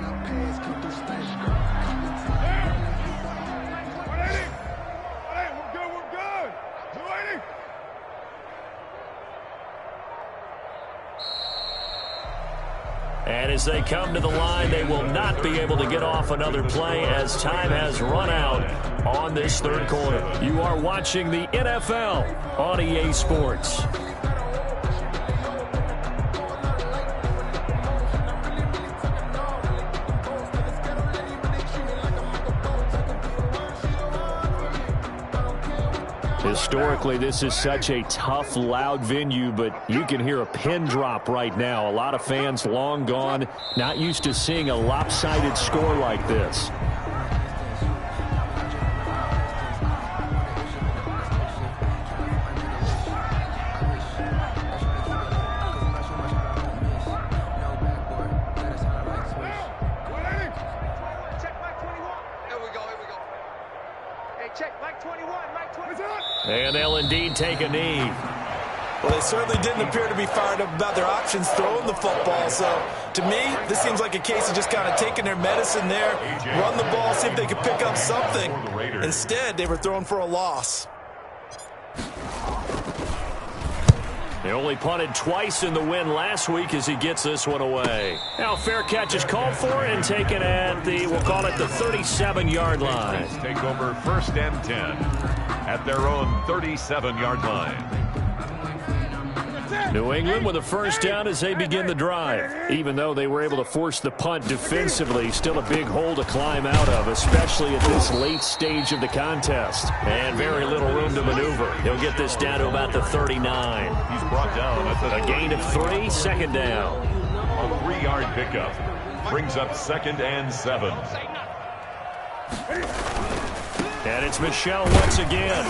And as they come to the line, they will not be able to get off another play as time has run out on this third quarter. You are watching the NFL on EA Sports. Historically, this is such a tough, loud venue, but you can hear a pin drop right now. A lot of fans long gone, not used to seeing a lopsided score like this. And they'll indeed take a knee. Well, they certainly didn't appear to be fired up about their options throwing the football. So, to me, this seems like a case of just kind of taking their medicine there, run the ball, see if they could pick up something. Instead, they were thrown for a loss. They only punted twice in the win last week as he gets this one away. Now, fair catch is called for and taken at the, we'll call it the 37-yard line. Take over 1st and 10 at their own 37-yard line. New England with a first down as they begin the drive. Even though they were able to force the punt defensively, still a big hole to climb out of, especially at this late stage of the contest. And very little room to maneuver. He'll get this down to about the 39. He's brought down at a gain of 3, second down. A 3-yard pickup brings up 2nd and 7. And it's Michel once again.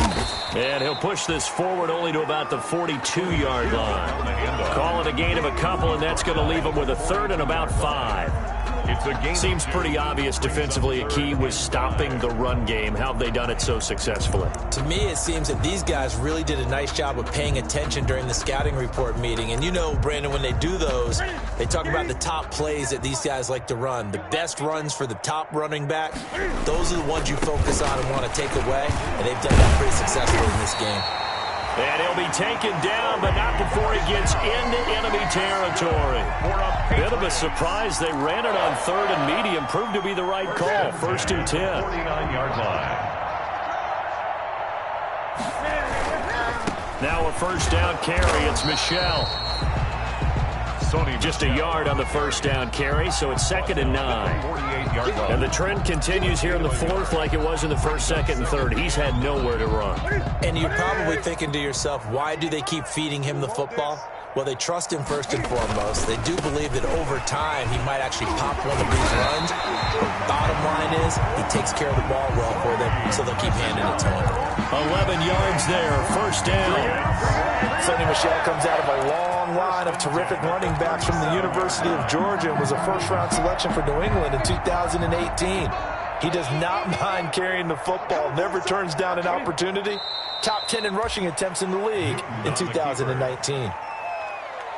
And he'll push this forward only to about the 42-yard line. Call it a gain of a couple, and that's going to leave him with a 3rd and about 5. It's a game. Seems pretty obvious defensively a key was stopping the run game. How have they done it so successfully? To me, it seems that these guys really did a nice job of paying attention during the scouting report meeting. And you know, Brandon, when they do those, they talk about the top plays that these guys like to run. The best runs for the top running back, those are the ones you focus on and want to take away. And they've done that pretty successfully in this game. And he'll be taken down, but not before he gets into enemy territory. Bit of a surprise. They ran it on 3rd and medium. Proved to be the right call. 1st and 10. 49-yard line. Now a first down carry. It's Michel. Just a yard on the first down carry, so it's 2nd and 9. 48-yard line. And the trend continues here in the 4th like it was in the 1st, 2nd, and 3rd. He's had nowhere to run. And you're probably thinking to yourself, why do they keep feeding him the football? Well, they trust him first and foremost. They do believe that over time he might actually pop one of these runs. Bottom line is he takes care of the ball well for them, so they'll keep handing it to him. 11 yards there, first down. Sonny Michel comes out of a long line of terrific running backs from the University of Georgia and was a first-round selection for New England in 2018. He does not mind carrying the football, never turns down an opportunity. Top 10 in rushing attempts in the league in 2019.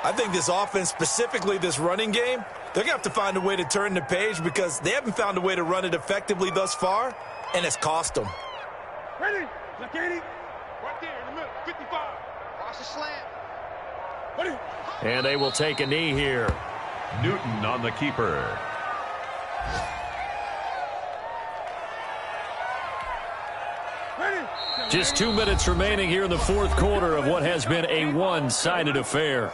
I think this offense, specifically this running game, they're going to have to find a way to turn the page because they haven't found a way to run it effectively thus far, and it's cost them. Ready? Look at it. Right there in the middle. 55. Watch the slant. Ready? And they will take a knee here. Newton on the keeper. Ready? Just 2 minutes remaining here in the 4th quarter of what has been a one-sided affair.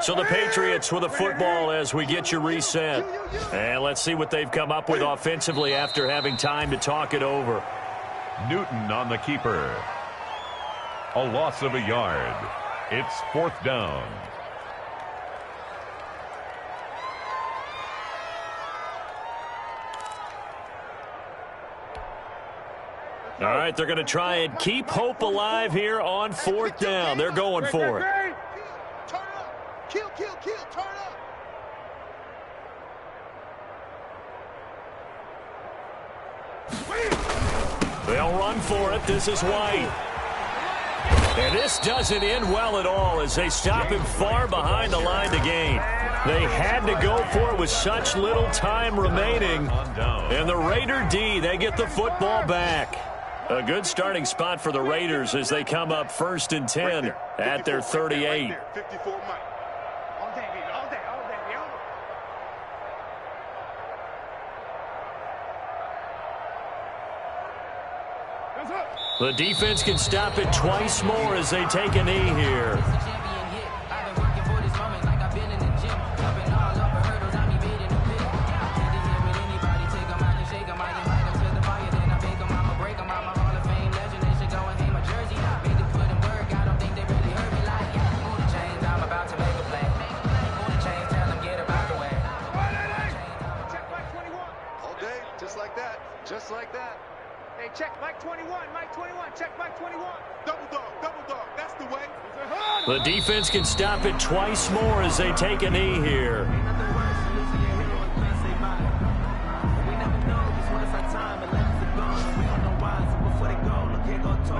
So the Patriots with a football as we get you reset. And let's see what they've come up with offensively after having time to talk it over. Newton on the keeper. A loss of a yard. It's 4th down. All right, they're going to try and keep hope alive here on 4th down. They're going for it. Turn up. Kill, kill, kill. Turn up. They'll run for it. This is White. And this doesn't end well at all as they stop him far behind the line to gain. They had to go for it with such little time remaining. And the Raider D, they get the football back. A good starting spot for the Raiders as they come up 1st and 10 at their 38. 54 Mike. All day, baby. All day, all day, baby. The defense can stop it twice more as they take a knee here. Just like that. Hey, check Mike 21, Mike 21, check Mike 21. Double dog, that's the way. The defense can stop it twice more as they take a knee here.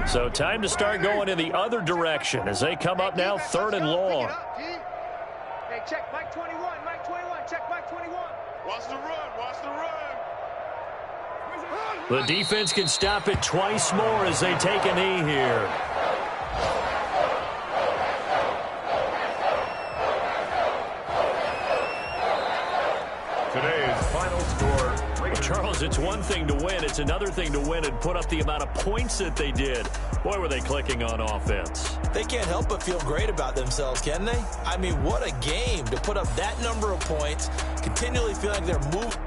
So time to start going in the other direction as they come up now 3rd and long. Hey, check Mike 21, Mike 21, check Mike 21. Watch the run, watch the run. The defense can stop it twice more as they take a knee here. Today's final score. Charles, it's one thing to win. It's another thing to win and put up the amount of points that they did. Boy, were they clicking on offense. They can't help but feel great about themselves, can they? I mean, what a game to put up that number of points, continually feeling like they're moving.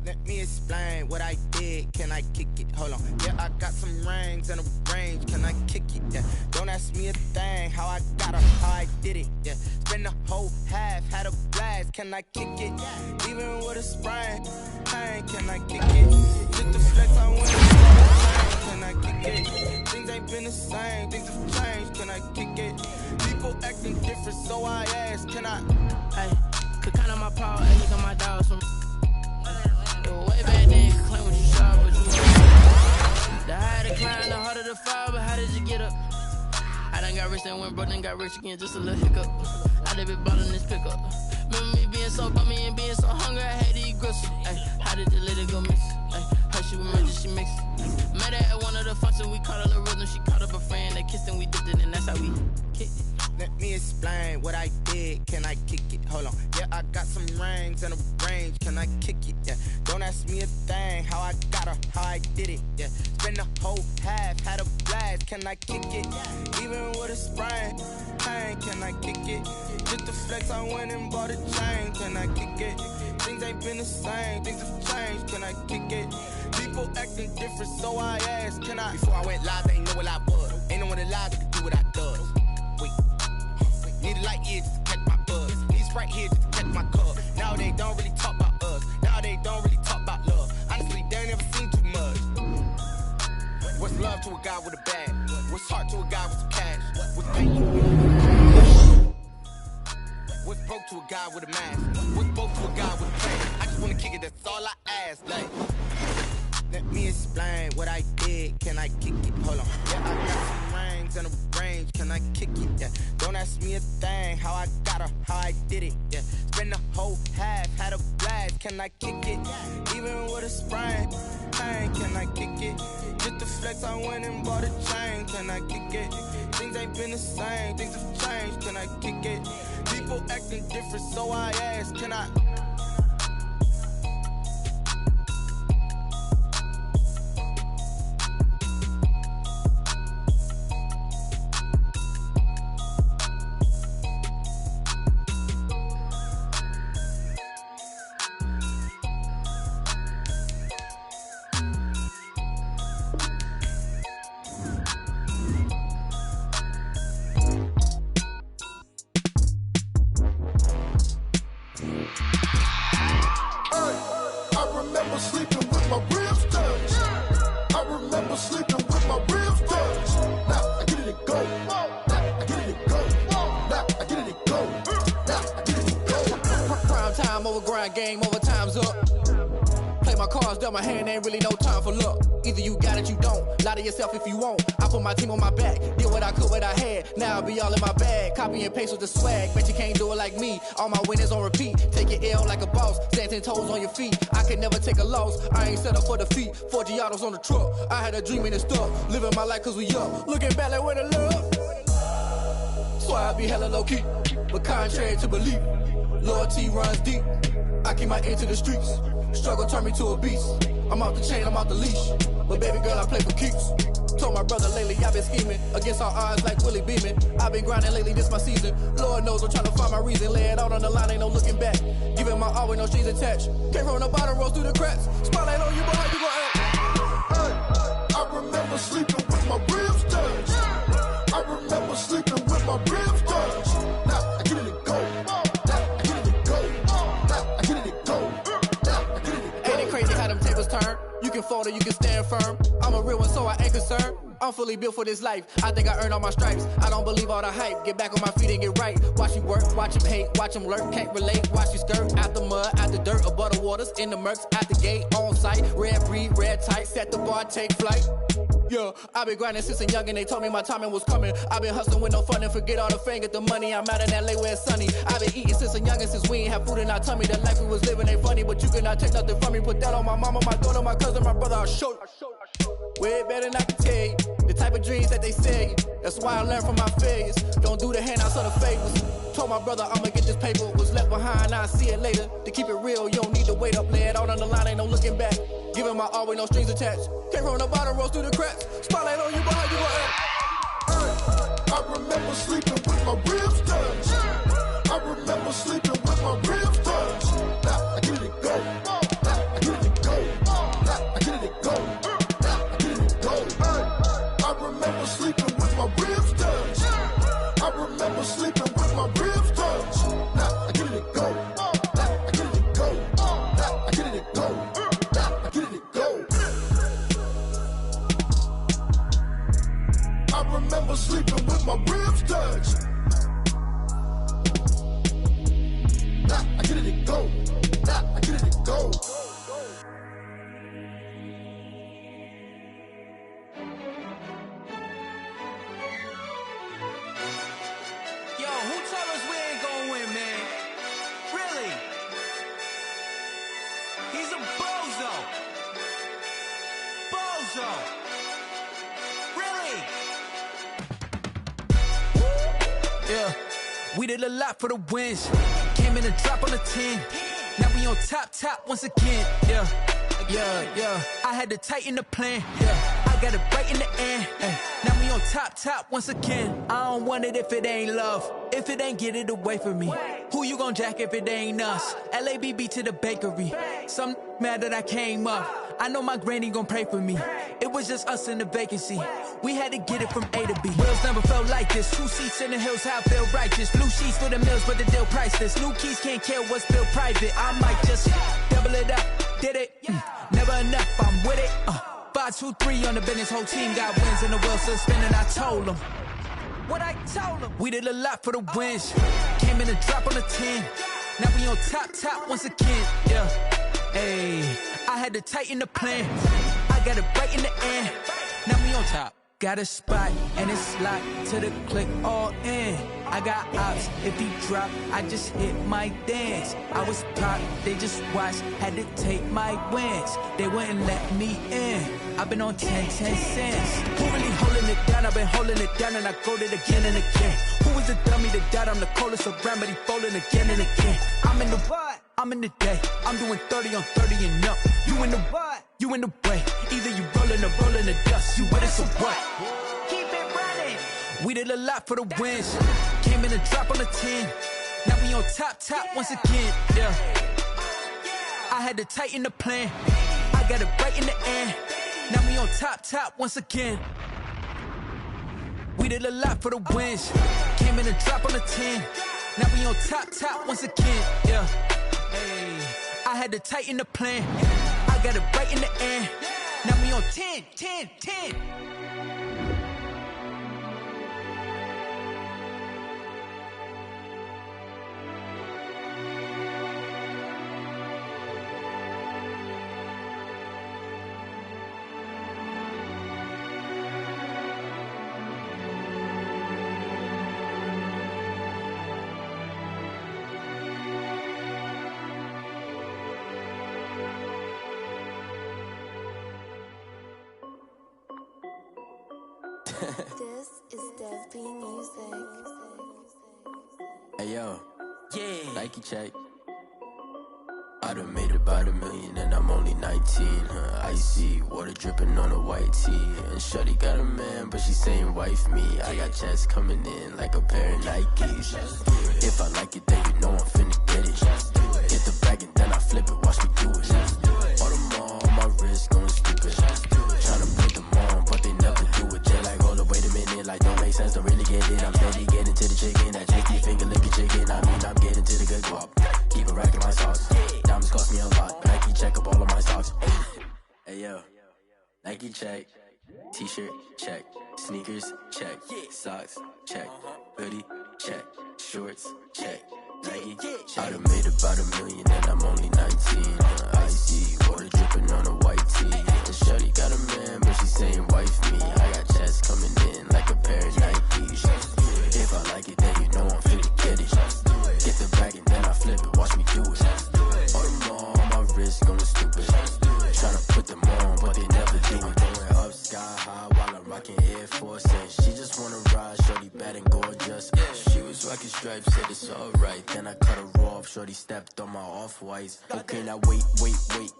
Let me explain what I did. Can I kick it? Hold on. Yeah, I got some rings and a range. Can I kick it? Yeah. Don't ask me a thing. How I got her, how I did it. Yeah. Spend the whole half, had a blast. Can I kick it? Even with a sprain. Pain, can I kick it? Just the flex I went. Can I kick it? Things ain't been the same. Things have changed. Can I kick it? People acting different, so I ask. Can I? Hey, could count on my power and look at my dogs from. Way back then, claim what you saw, but you the higher the climb, the harder the fall, but how did you get up? I done got rich and went broke, then got rich again, just a little hiccup. I done been ballin' this pickup. Remember me being so bummy and being so hungry, I had to eat gristle. Ay, how did you let it go miss? Ay, how she remember she mixed. Met her at one of the functions, we caught her the rhythm, she caught up a friend, they kissed and we dipped it, and that's how we kicked it. Let me explain what I did. Can I kick it? Hold on. Yeah, I got some rings and a range. Can I kick it? Yeah. Don't ask me a thing. How I got her, how I did it. Yeah. Spend the whole half, had a blast. Can I kick it? Even with a sprain. Pain, can I kick it? Just the flex, I went and bought a chain. Can I kick it? Things ain't been the same. Things have changed. Can I kick it? People acting different, so I asked. Can I? Before I went live, they ain't know what I was. Ain't no one alive that could do what I does. Wait. Need a light year just to catch my buzz. Need Sprite here just to catch my cup. Now they don't really talk about us. Now they don't really talk about love. Honestly, they ain't never seen too much. What's love to a guy with a bag? What's heart to a guy with some cash? What's pain? What's broke to a guy with a mask? What's broke to a guy with a plan? I just wanna kick it, that's all I ask. Like, let me explain what I did. Can I kick it? Hold on. Yeah, I got some rings and a range. Can I kick it? Yeah. Don't ask me a thing. How I got her, how I did it. Yeah. Spend the whole half, had a blast. Can I kick it? Even with a sprain. Pain, can I kick it? Just the flex, I went and bought a chain. Can I kick it? Things ain't been the same. Things have changed. Can I kick it? People acting different, so I ask. Can I? Game over, time's up. Play my cards, dealt my hand, ain't really no time for luck. Either you got it, you don't. Lie to yourself if you won't. I put my team on my back, did what I could, what I had. Now I'll be all in my bag, copy and paste with the swag. Bet you can't do it like me. All my winners on repeat. Take your L like a boss, stand 10 toes on your feet. I can never take a loss, I ain't set up for defeat. 4 Giottos on the truck, I had a dream and it's stuff. Living my life cause we up, looking back like where the love. So I be hella low key, but contrary to belief, loyalty runs deep. I keep my ear to the streets. Struggle turned me to a beast. I'm off the chain, I'm off the leash. But baby girl, I play for keeps. Told my brother lately, I've been scheming against all odds like Willie Beeman. I've been grinding lately, this my season. Lord knows I'm trying to find my reason. Lay it out on the line, ain't no looking back. Giving my all with no strings attached. Came from the bottom, rose through the cracks. Spotlight on you, but how you gon' act? Hey, I remember sleeping with my ribs touched. I remember sleeping with my ribs touched. Now I get it to go. Now I get it to go. Now I get it to go. Now I get it to go. Ain't it crazy how them tables turn? You can fold or you can stand firm. I'm a real one, so I ain't concerned. I'm fully built for this life. I think I earned all my stripes. I don't believe all the hype. Get back on my feet and get right. Watch you work, watch him hate, watch him lurk. Can't relate, watch you skirt. Out the mud, out the dirt, above the waters, in the murks, out the gate, on site. Red breed, red tight, set the bar, take flight. Yeah, I've been grinding since a young and they told me my timing was coming. I've been hustling with no fun and forget all the fame, get the money. I'm out in LA where it's sunny. I've been eating since a young and since we ain't have food in our tummy. The life we was living ain't funny, but you cannot take nothing from me. Put that on my mama, my daughter, my cousin, my brother, I'll show you. Way better than I can tell you. The type of dreams that they sell you. That's why I learned from my failures. Don't do the handouts or the favors. Told my brother I'ma get this paper. Was left behind, I'll see it later. To keep it real, you don't need to wait up. Lay it out on the line, ain't no looking back. Giving my all with no strings attached. Came from the bottom, rose through the cracks. Spotlight on you, but how you gon' act? Hey, I remember sleeping with my ribs touched. I remember sleeping with my ribs touched. Now I get it to go. Now I get it to go. Now I get it to go. Now I get it to go. Hey, I remember sleeping with my ribs touched. I remember sleeping with my ribs touched. Now I get it to go. Now I get it to go. Now I get it to go. Now I get it to go. I remember sleeping with my ribs touched. Now I get it to go. Now I get it to go. Yo, who told us we ain't gonna win, man? Really? He's a bozo. Bozo. Really? Yeah, we did a lot for the wins. Came in a drop on the 10. Now we on top once again. Yeah. I had to tighten the plan. Yeah, I got it right in the end. Now we on top once again. I don't want it if it ain't love. If it ain't, get it away from me. Who you gon' jack if it ain't us? LABB to the bakery. Some mad that I came up. I know my granny gon' pray for me. It was just us in the vacancy. We had to get it from A to B. Wheels never felt like this. 2 seats in the hills, how I feel righteous. Blue sheets for the mills, but the deal priceless. New keys can't care what's still private. I might just double it up. Did it? Never enough, I'm with it. 5, 2, 3 on the business. Whole team got wins and the wheels still spinning. I told them what I told them. We did a lot for the wins. Came in a drop on the 10. Now we on top once again. Yeah. Hey, I had to tighten the plan. I got it right in the end. Now we on top. Got a spot and it's locked to the click all in. I got ops, if he drop, I just hit my dance. I was pop, they just watched, had to take my wins. They wouldn't let me in. I've been on 10 cents. Who really holding it down? I've been holding it down and I go it again and again. Who is the dummy that doubt? I'm the coldest around, but he folding again and again. I'm in the what? I'm in the day. I'm doing 30 on 30 and up. You in the what? You in the way. Either you rolling or rolling the dust. You with us or what? Keep it running. We did a lot for the wins. Came in a drop on the 10. Now we on top once again. Yeah. I had to tighten the plan. I got it right in the end. Now we on top once again. We did a lot for the wins. Came in a drop on the 10. Now we on top once again. Yeah. Hey, I had to tighten the plan. I got it right in the end. Now we on 10. This is Dev Music. Hey yo. Yeah. Nike check. I done made about $1 million and I'm only 19. Icy water dripping on a white tee. And shorty got a man, but she saying wife me. I got checks coming in like a pair of Nikes. If I like it, then you know I'm finna get it. Get the bag and then I flip it, watch me do it. Audemars on my wrist, going stupid. Tryna put them on, but they never do it. They're like, hold up, wait a minute, like don't make sense, don't really get it. I'm steady getting to the chicken, that chicky finger licking chicken. I mean, I'm getting to the good guap. Keep a rack in my socks. Diamonds cost me a lot. Nike check up all of my socks. Hey yo, Nike check. T-shirt check. Sneakers check. Socks check. Hoodie check. Shorts check. Nike. I done made about $1 million and I'm only 19. Icy water dripping on a white tee. And shorty got a man, but she saying wife me. I got checks coming in like a pair of Nikes. If I like it, then you know I'm finna get it. Get the bag and then I flip it, watch me do it. Audemars on my wrist, going stupid. Tryna put them on, but they never do it. Going up sky high while I'm rocking Air Force. And she just wanna ride, shorty bad and gorgeous. She was rocking stripes, said it's alright. Then I cut her off, shorty stepped on my off-whites. Okay, now wait.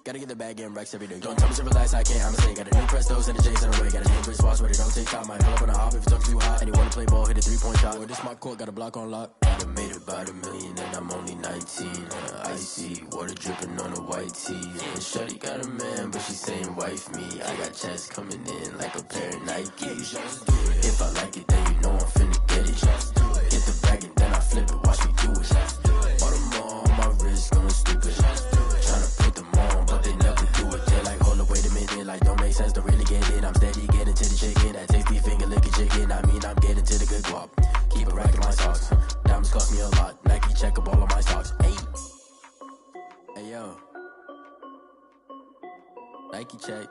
Gotta get the bag and racks every day. Don't tell me to relax, I can't, I'ma say. Got a new Prestos and a J's in a way. Got a new wristwatch, but it don't take time. I pull up on a hop if it's talking too hot. And you wanna play ball, hit a 3-point shot. Or this my court, got a block on lock. I done made about $1 million and I'm only 19. Icy water dripping on a white tee. And shorty got a man, but she saying wife me. I got checks coming in like a pair of Nikes. If I like it, then you know I'm finna get it. Get the bag and then I flip it, watch me do it. Audemars on my wrist, going stupid. Tryna put them on, but they never do it. They're like, hold up, wait a minute, like don't make sense, don't really get it. I'm steady getting to the chicken, that tasty finger licking chicken. I mean, I'm getting to the good guap. Keep a rack in my socks. Diamonds cost me a lot. Nike check up all of my stocks. Hey yo, Nike check.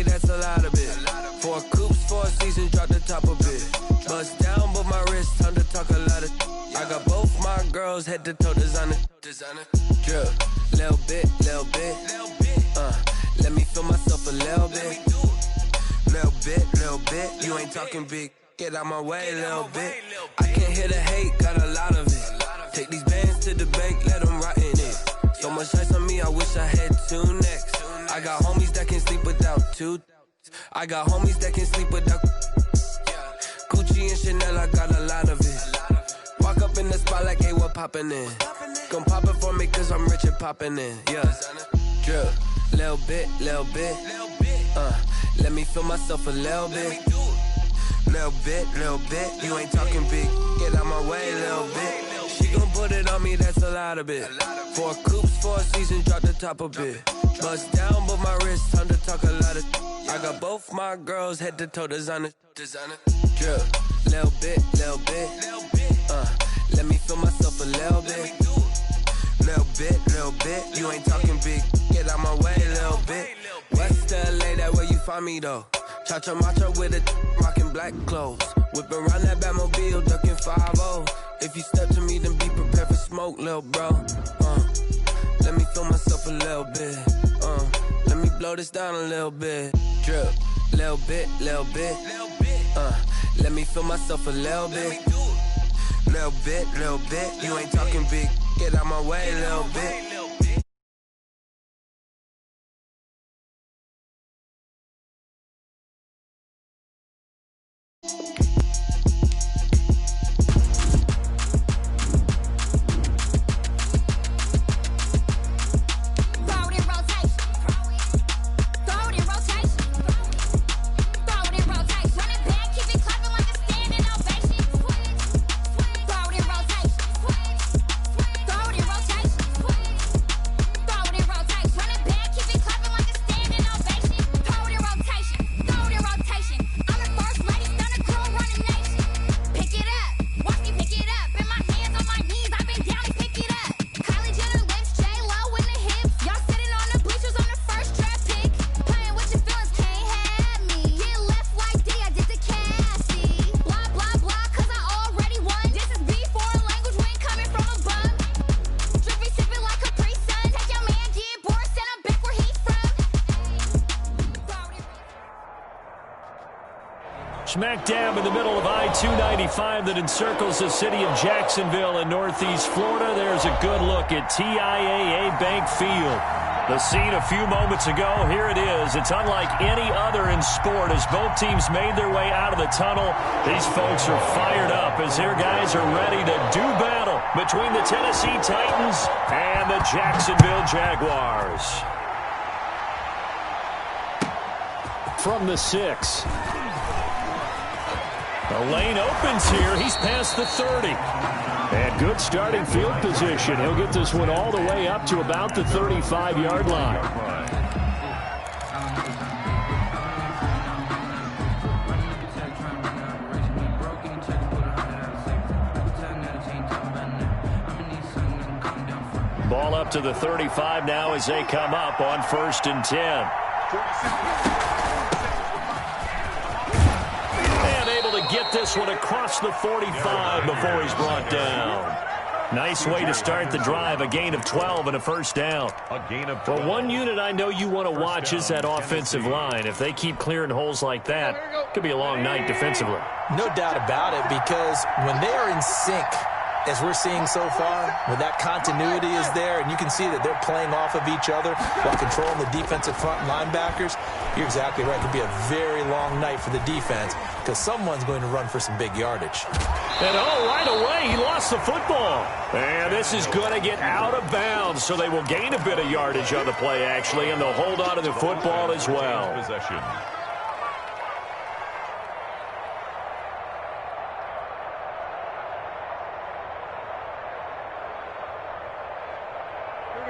That's a lot of it. 4 coops, 4 seasons, drop the top of it. Bust down, but my wrist, time to talk a lot of. I got both my girls head to toe designer. Drip, little bit. Let me feel myself a little bit. Little bit. You ain't talking big. Get out my way, little bit. I can't hear the hate, got a lot of it. Take these bands to the bank, let them rot in it. So much ice on me, I wish I had 2 necks. I got homies that can sleep without 2. I got homies that can sleep without Gucci and Chanel, I got a lot of it. Walk up in the spot like, hey, what poppin' in? Gon' pop it for me cause I'm rich and poppin' in. Yeah, drip, little bit. Let me feel myself a little bit. Little bit. You ain't talking big. Get out my way, little bit. She gon' put it on me, that's a lot of it. 4 coops, 4 seasons, drop the top of it. Bust down, but my wrist, time to talk a lot of. I got both my girls head to toe designer. Drip, little bit. Let me feel myself a little bit. Little bit. You ain't talking big. Get out my way, little bit. West LA, that where you find me though. Cha-cha matcha with a rockin' black clothes. Whippin' around that Batmobile, duckin' 5-0. If you step to me, then be prepared for smoke, lil' bro. Let me feel myself a little bit. Let me blow this down a little bit. Drip, little bit. Let me feel myself a little bit. Little bit. You ain't talking big. Get out my way, little bit. Smack dab in the middle of I-295 that encircles the city of Jacksonville in northeast Florida. There's a good look at TIAA Bank Field. The scene a few moments ago, here it is. It's unlike any other in sport as both teams made their way out of the tunnel. These folks are fired up as their guys are ready to do battle between the Tennessee Titans and the Jacksonville Jaguars. From the 6. The lane opens here. He's past the 30. And good starting field position. He'll get this one all the way up to about the 35-yard line. Ball up to the 35 now as they come up on 1st and 10. Get this one across the 45 before he's brought down. Nice way to start the drive. A gain of 12 and a first down. Well, one unit I know you want to watch is that offensive line. If they keep clearing holes like that, it could be a long night defensively. No doubt about it, because when they are in sync, as we're seeing so far, when that continuity is there, and you can see that they're playing off of each other while controlling the defensive front linebackers, you're exactly right. It could be a very long night for the defense because someone's going to run for some big yardage. And right away, he lost the football. And this is going to get out of bounds, so they will gain a bit of yardage on the play, actually, and they'll hold on to the football as well. Possession.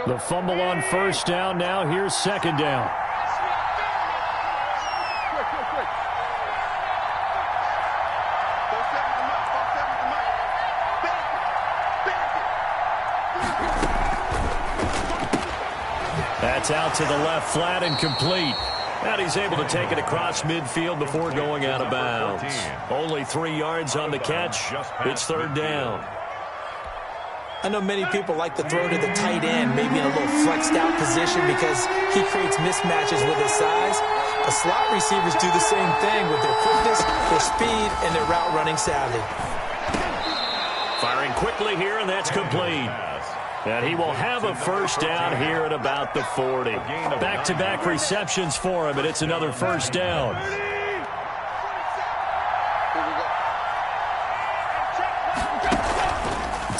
The fumble on first down. Now here's 2nd down. That's out to the left flat and complete. And he's able to take it across midfield before going out of bounds. Only 3 yards on the catch. It's 3rd down. I know many people like to throw to the tight end, maybe in a little flexed out position because he creates mismatches with his size. But slot receivers do the same thing with their quickness, their speed, and their route running savvy. Firing quickly here, and that's complete. And he will have a first down here at about the 40. Back-to-back receptions for him, and it's another first down.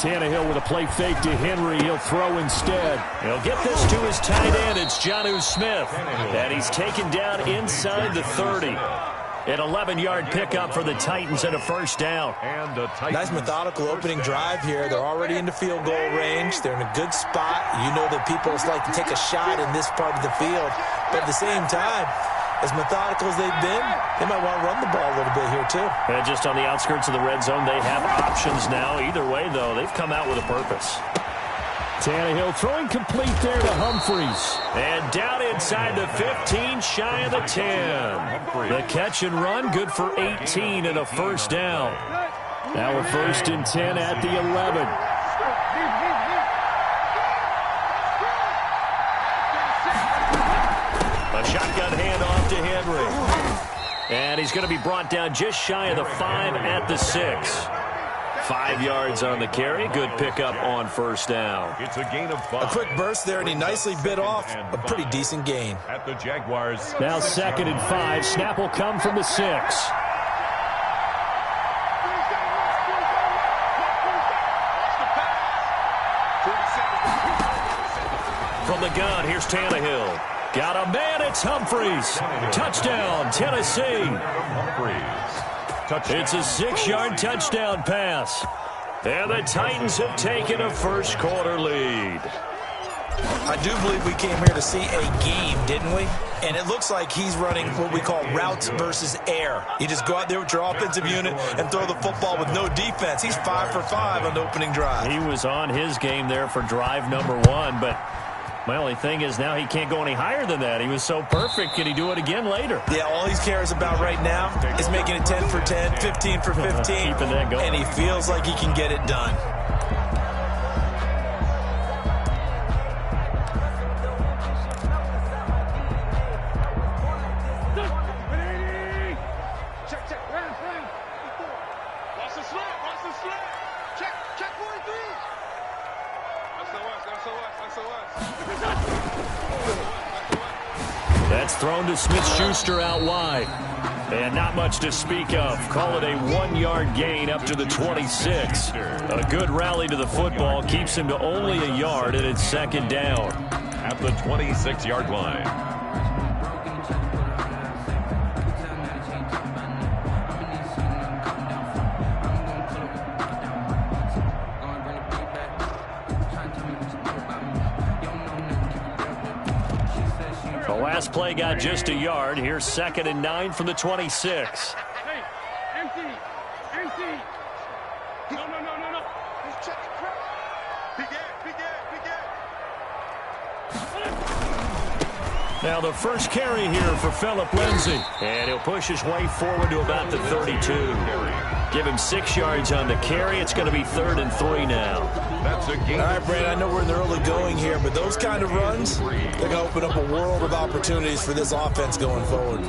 Tannehill with a play fake to Henry. He'll throw instead. He'll get this to his tight end. It's Jonnu Smith. And he's taken down inside the 30. An 11-yard pickup for the Titans and a first down. Nice methodical opening drive here. They're already into field goal range. They're in a good spot. You know that people like to take a shot in this part of the field. But at the same time, as methodical as they've been, they might want to run the ball a little bit here, too. And just on the outskirts of the red zone, they have options now. Either way, though, they've come out with a purpose. Tannehill throwing complete there to Humphries. And down inside the 15, shy of the 10. The catch and run, good for 18 and a first down. Now a 1st and 10 at the 11. A shotgun handoff to Henry. And he's going to be brought down just shy of the 5 at the 6. 5 yards on the carry. Good pickup on first down. It's a gain of 5. A quick burst there, and he nicely bit off a pretty decent gain. At the Jaguars. Now 2nd and 5. Snap will come from the 6. From the gun, here's Tannehill. Got a man, it's Humphries. Touchdown, Tennessee. It's a 6-yard touchdown pass. And the Titans have taken a first-quarter lead. I do believe we came here to see a game, didn't we? And it looks like he's running what we call routes versus air. You just go out there with your offensive unit and throw the football with no defense. He's 5 for 5 on the opening drive. He was on his game there for drive number 1, but my only thing is now he can't go any higher than that. He was so perfect. Can he do it again later? Yeah, all he cares about right now is making it 10 for 10, 15 for 15. Keeping that going. And he feels like he can get it done. That's thrown to Smith-Schuster out wide. And not much to speak of. Call it a 1-yard gain up to the 26. A good rally to the football keeps him to only a yard, and it's second down. At the 26-yard line. The last play got just a yard. Here's 2nd and 9 from the 26. Hey, empty. No. He's checking crap. Big Ed. Now the first carry here for Phillip Lindsay. And he'll push his way forward to about the 32. Give him 6 yards on the carry. It's going to be 3rd and 3 now. That's a gain. All right, Brad, I know we're in the early going here, but those kind of runs, they're going to open up a world of opportunities for this offense going forward.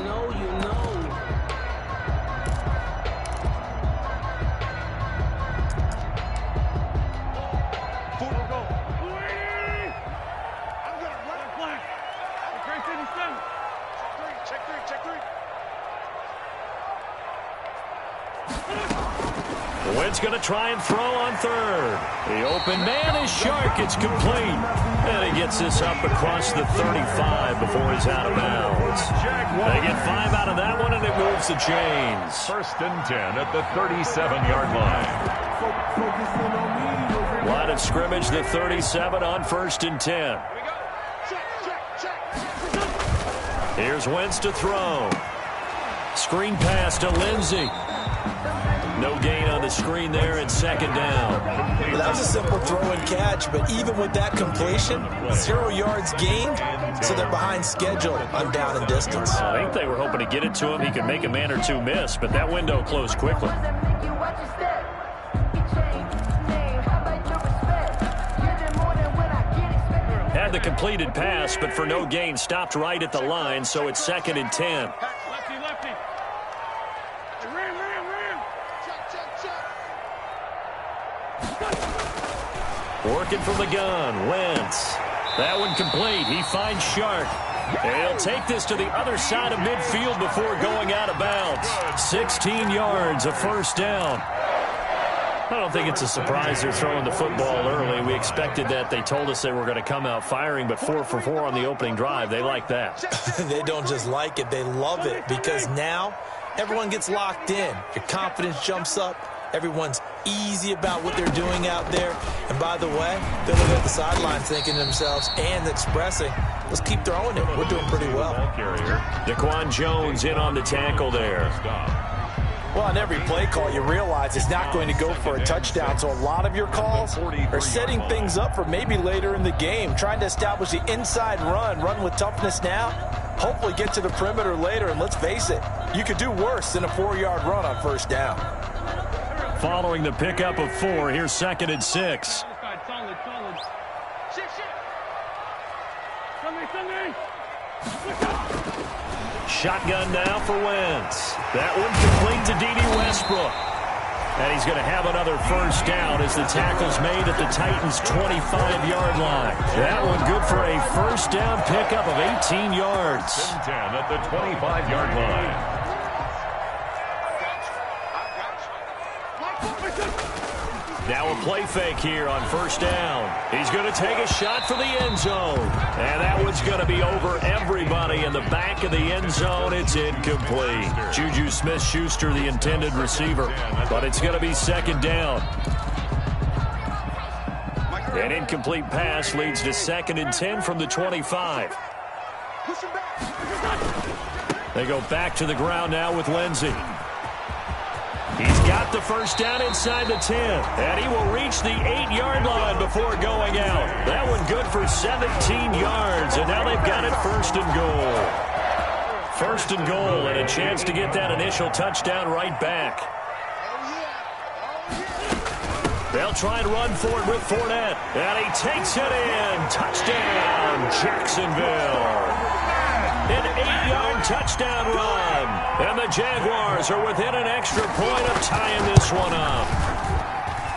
Wentz going to try and throw on 3rd. The open man is Shark. It's complete. And he gets this up across the 35 before he's out of bounds. They get 5 out of that one, and it moves the chains. 1st and 10 at the 37-yard line. Line of scrimmage, the 37 on 1st and 10. Here's Wentz to throw. Screen pass to Lindsay. No gain on the screen there, and 2nd down. Well, that was a simple throw and catch, but even with that completion, 0 yards gained, so they're behind schedule on down and distance. I think they were hoping to get it to him. He could make a man or two miss, but that window closed quickly. Had the completed pass, but for no gain, stopped right at the line, so it's 2nd and 10. Lefty. Working from the gun, Wentz. That one complete. He finds Shark. And he'll take this to the other side of midfield before going out of bounds. 16 yards, a 1st down. I don't think it's a surprise they're throwing the football early. We expected that. They told us they were going to come out firing, but 4 for 4 on the opening drive. They like that. They don't just like it, they love it, because now everyone gets locked in. Your confidence jumps up. Everyone's easy about what they're doing out there. And by the way, they're looking at the sidelines thinking to themselves and expressing, let's keep throwing it. We're doing pretty well. Daquan Jones in on the tackle there. Well, on every play call, you realize it's not going to go for a touchdown. So a lot of your calls are setting things up for maybe later in the game, trying to establish the inside run with toughness now, hopefully get to the perimeter later. And let's face it, you could do worse than a 4-yard run on 1st down. Following the pickup of 4, here's 2nd and 6. Shotgun now for Wentz. That one complete to D.D. Westbrook. And he's going to have another 1st down as the tackle's made at the Titans' 25-yard line. That one good for a 1st down pickup of 18 yards. 10 at the 25-yard line. Now a play fake here on 1st down. He's going to take a shot for the end zone. And that one's going to be over everybody in the back of the end zone. It's incomplete. Juju Smith-Schuster, the intended receiver. But it's going to be 2nd down. An incomplete pass leads to 2nd and 10 from the 25. They go back to the ground now with Lindsay. He's got the 1st down inside the 10, and he will reach the 8-yard line before going out. That one good for 17 yards, and now they've got it 1st and goal. 1st and goal, and a chance to get that initial touchdown right back. They'll try and run for it with Fournette, and he takes it in. Touchdown, Jacksonville. An 8-yard touchdown run. And the Jaguars are within an extra point of tying this one up.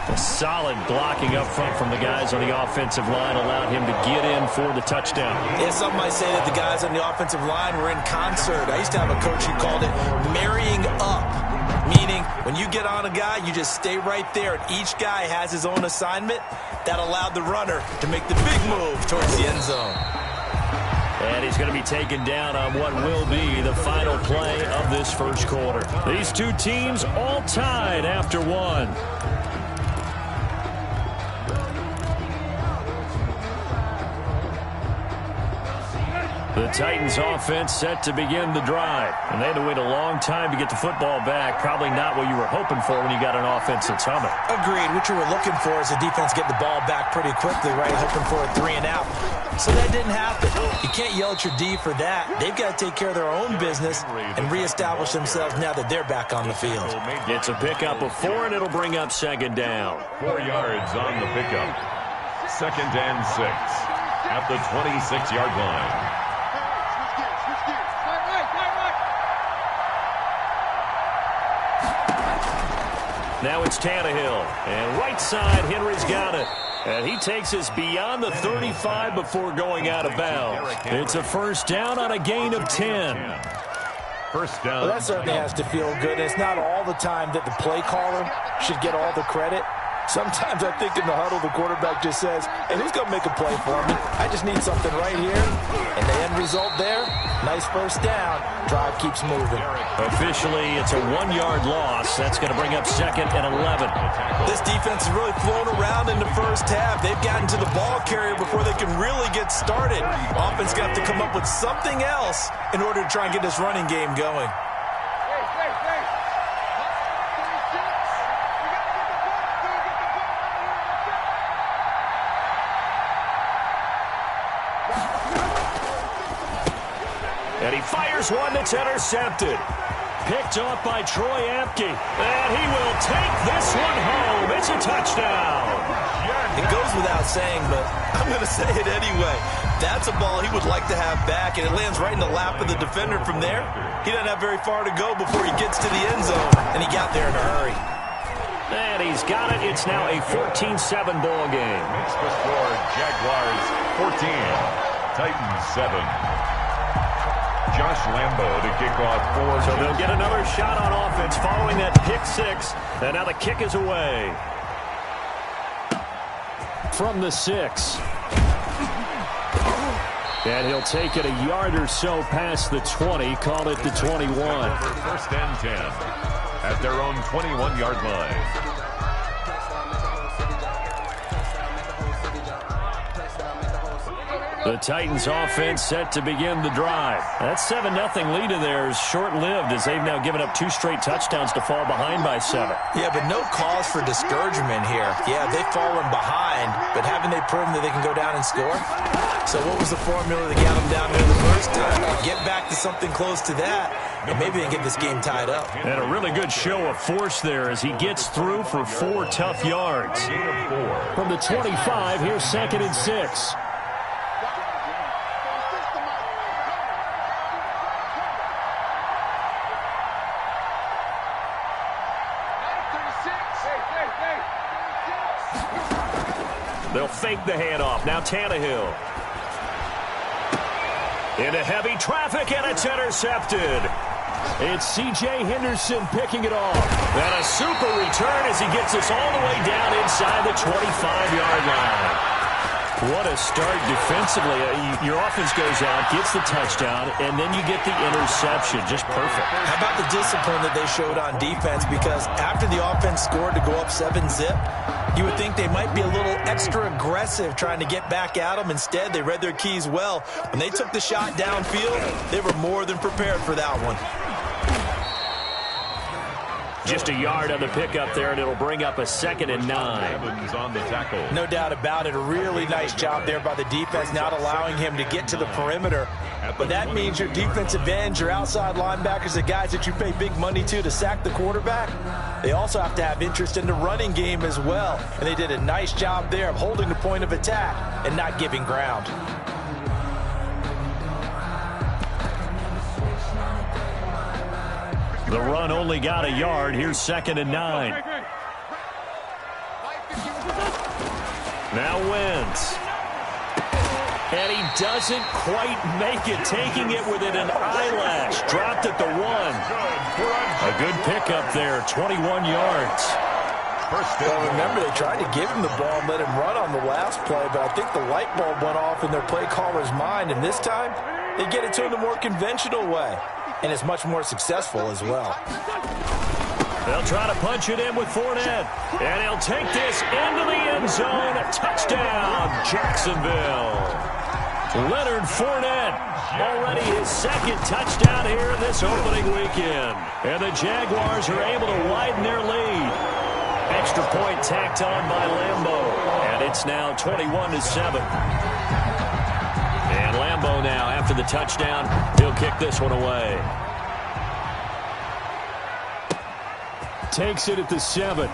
A solid blocking up front from the guys on the offensive line allowed him to get in for the touchdown. Yeah, some might say that the guys on the offensive line were in concert. I used to have a coach who called it marrying up, meaning when you get on a guy, you just stay right there, and each guy has his own assignment. That allowed the runner to make the big move towards the end zone. And he's going to be taken down on what will be the final play of this first quarter. These two teams all tied after one. The Titans offense set to begin the drive. And they had to wait a long time to get the football back. Probably not what you were hoping for when you got an offense that's humming. Agreed. What you were looking for is the defense get the ball back pretty quickly, right? Hoping for a 3 and out. So that didn't happen. You can't yell at your D for that. They've got to take care of their own business and reestablish themselves now that they're back on the field. It's a pickup of 4, and it'll bring up second down. 4 yards on the pickup. 2nd and 6 at the 26-yard line. Now it's Tannehill. And right side, Henry's got it. And he takes us beyond the 35 before going out of bounds. It's a first down on a gain of 10. First down. Well, that certainly has to feel good. It's not all the time that the play caller should get all the credit. Sometimes I think in the huddle, the quarterback just says, hey, who's going to make a play for me? I just need something right here. And the end result there, nice first down. Drive keeps moving. Officially, it's a 1-yard loss. That's going to bring up 2nd and 11. This defense has really flown around in the first half. They've gotten to the ball carrier before they can really get started. Offense got to come up with something else in order to try and get this running game going. And he fires one that's intercepted. Picked off by Troy Apke. And he will take this one home. It's a touchdown. It goes without saying, but I'm going to say it anyway. That's a ball he would like to have back, and it lands right in the lap of the defender from there. He doesn't have very far to go before he gets to the end zone, and he got there in a hurry. And he's got it. It's now a 14-7 ball game. Makes the score Jaguars 14, Titans 7. Josh Lambo to kick off 4. So they'll get another shot on offense following that pick 6. And now the kick is away. From the 6. And he'll take it a yard or so past the 20. Call it the 21. First and 10 at their own 21-yard line. The Titans offense set to begin the drive. That 7-0 lead of theirs short-lived as they've now given up 2 straight touchdowns to fall behind by 7. Yeah, but no cause for discouragement here. Yeah, they've fallen behind, but haven't they proven that they can go down and score? So what was the formula that got them down there the first time? Get back to something close to that, and maybe they can get this game tied up. And a really good show of force there as he gets through for 4 tough yards. From the 25, here's 2nd and 6. They'll fake the handoff. Now Tannehill. Into heavy traffic, and it's intercepted. It's C.J. Henderson picking it off. And a super return as he gets us all the way down inside the 25-yard line. What a start defensively. Your offense goes out, gets the touchdown, and then you get the interception. Just perfect. How about the discipline that they showed on defense? Because after the offense scored to go up 7-zip, you would think they might be a little extra aggressive trying to get back at them. Instead, they read their keys well. When they took the shot downfield, they were more than prepared for that one. Just a yard on the pickup there, and it'll bring up a 2nd and 9. Evans on the tackle. No doubt about it. A really nice job there by the defense, not allowing him to get to the perimeter. But that means your defensive ends, your outside linebackers, the guys that you pay big money to sack the quarterback, they also have to have interest in the running game as well. And they did a nice job there of holding the point of attack and not giving ground. The run only got a yard. Here's 2nd and 9. Now Wentz. And he doesn't quite make it, taking it within an eyelash. Dropped at the 1. A good pickup there, 21 yards. Well, remember, they tried to give him the ball and let him run on the last play, but I think the light bulb went off in their play caller's mind, and this time they get it to him the more conventional way, and it's much more successful as well. They'll try to punch it in with Fournette, and he'll take this into the end zone. Touchdown, Jacksonville. Leonard Fournette, already his second touchdown here in this opening weekend. And the Jaguars are able to widen their lead. Extra point tacked on by Lambeau, and it's now 21-7. And Lambeau now, after the touchdown, he'll kick this one away. Takes it at the 7.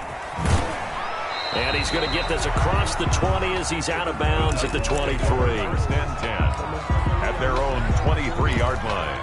And he's going to get this across the 20 as he's out of bounds at the 23. First and 10 at their own 23-yard line.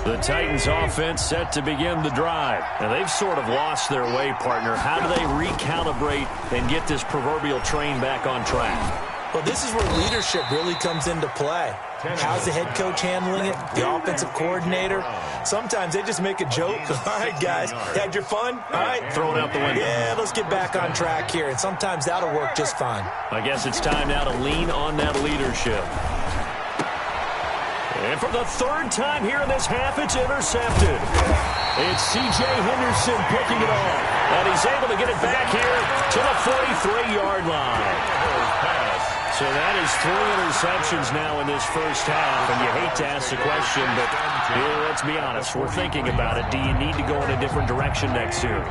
The Titans offense set to begin the drive. And they've sort of lost their way, partner. How do they recalibrate and get this proverbial train back on track? Well, this is where leadership really comes into play. How's the head coach handling it? The offensive coordinator? Sometimes they just make a joke. All right, guys, had your fun? All right. Throw it out the window. Yeah, let's get back on track here. And sometimes that'll work just fine. I guess it's time now to lean on that leadership. And for the third time here in this half, it's intercepted. It's C.J. Henderson picking it off. And he's able to get it back here to the 43-yard line. So that is 3 interceptions now in this first half, and you hate to ask the question, but let's be honest, we're thinking about it. Do you need to go in a different direction next series?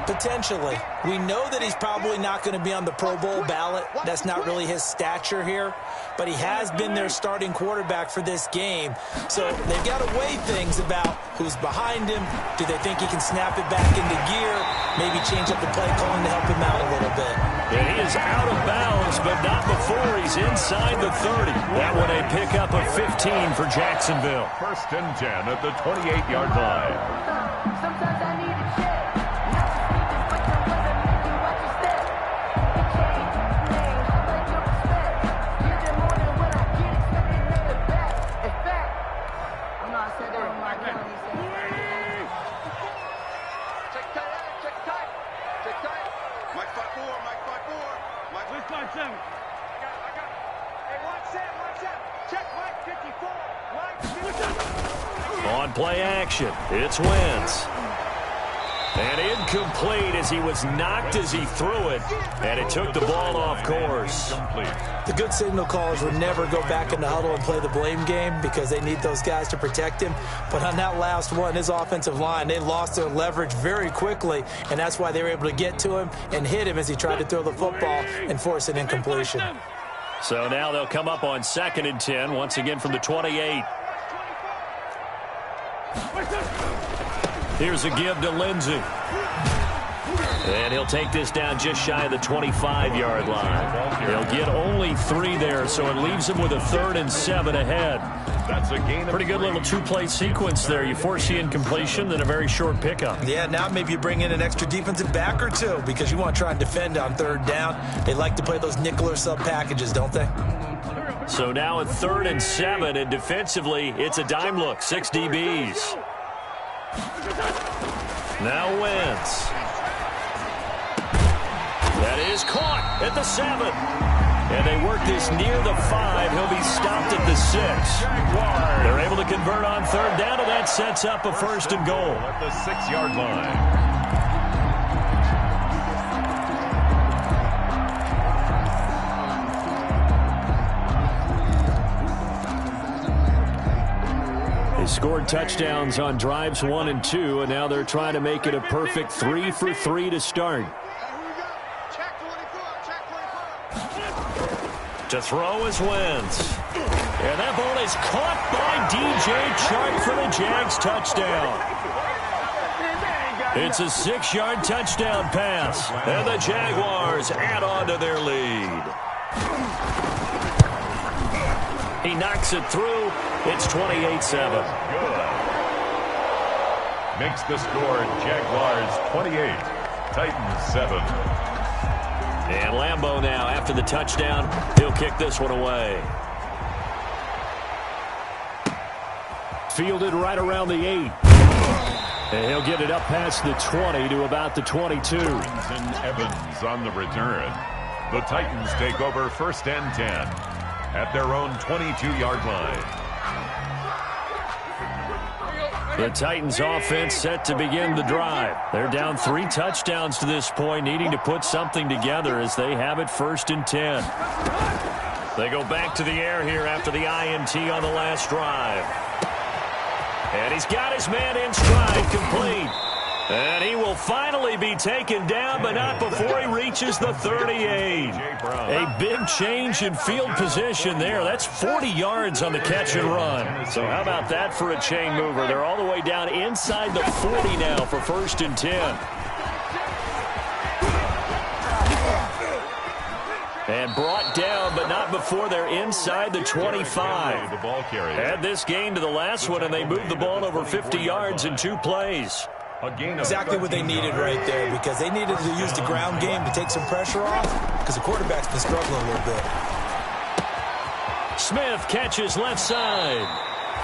Potentially. We know that he's probably not going to be on the Pro Bowl ballot. That's not really his stature here, but he has been their starting quarterback for this game. So they've got to weigh things about who's behind him. Do they think he can snap it back into gear? Maybe change up the play calling to help him out a little bit. And he is out of bounds, but not before he's inside the 30. That one a pickup of 15 for Jacksonville. First and 10 at the 28-yard line. Sometimes I need a check. On play action, it's Wentz. And incomplete as he was knocked as he threw it, and it took the ball off course. The good signal callers would never go back in the huddle and play the blame game because they need those guys to protect him. But on that last one, his offensive line, they lost their leverage very quickly, and that's why they were able to get to him and hit him as he tried to throw the football and force an incompletion. So now they'll come up on 2nd and 10, once again from the 28. Here's a give to Lindsey. And he'll take this down just shy of the 25-yard line. He'll get only 3 there, so it leaves him with a 3rd and 7 ahead. That's a gain. Pretty good little 2-play sequence there. You force the incompletion, then a very short pickup. Yeah, now maybe you bring in an extra defensive back or 2 because you want to try and defend on 3rd down. They like to play those nickel or sub packages, don't they? So now at 3rd and 7, and defensively, it's a dime look. 6 DBs. Now Wentz. That is caught at the 7. And they work this near the 5. He'll be stopped at the 6. They're able to convert on 3rd down, and that sets up a 1st and goal. At the 6-yard line. They scored touchdowns on drives 1 and 2, and now they're trying to make it a perfect 3 for 3 to start. To throw is Wentz. And that ball is caught by DJ Chark for the Jags touchdown. It's a 6-yard touchdown pass, and the Jaguars add on to their lead. He knocks it through. It's 28-7. makes the score Jaguars 28, Titans 7. And Lambeau now, after the touchdown, he'll kick this one away. Fielded right around the 8. And he'll get it up past the 20 to about the 22. And Evans on the return. The Titans take over 1st and 10 at their own 22-yard line. The Titans offense set to begin the drive. They're down 3 touchdowns to this point, needing to put something together as they have it 1st and 10. They go back to the air here after the INT on the last drive. And he's got his man in stride, complete. And he will finally be taken down, but not before he reaches the 38. A big change in field position there. That's 40 yards on the catch and run. So how about that for a chain mover? They're all the way down inside the 40 now for 1st and 10. And brought down, but not before they're inside the 25. Add this gain to the last one, and they moved the ball over 50 yards in 2 plays. Exactly what they needed right there, because they needed to use the ground game to take some pressure off, because the quarterback's been struggling a little bit. Smith catches left side.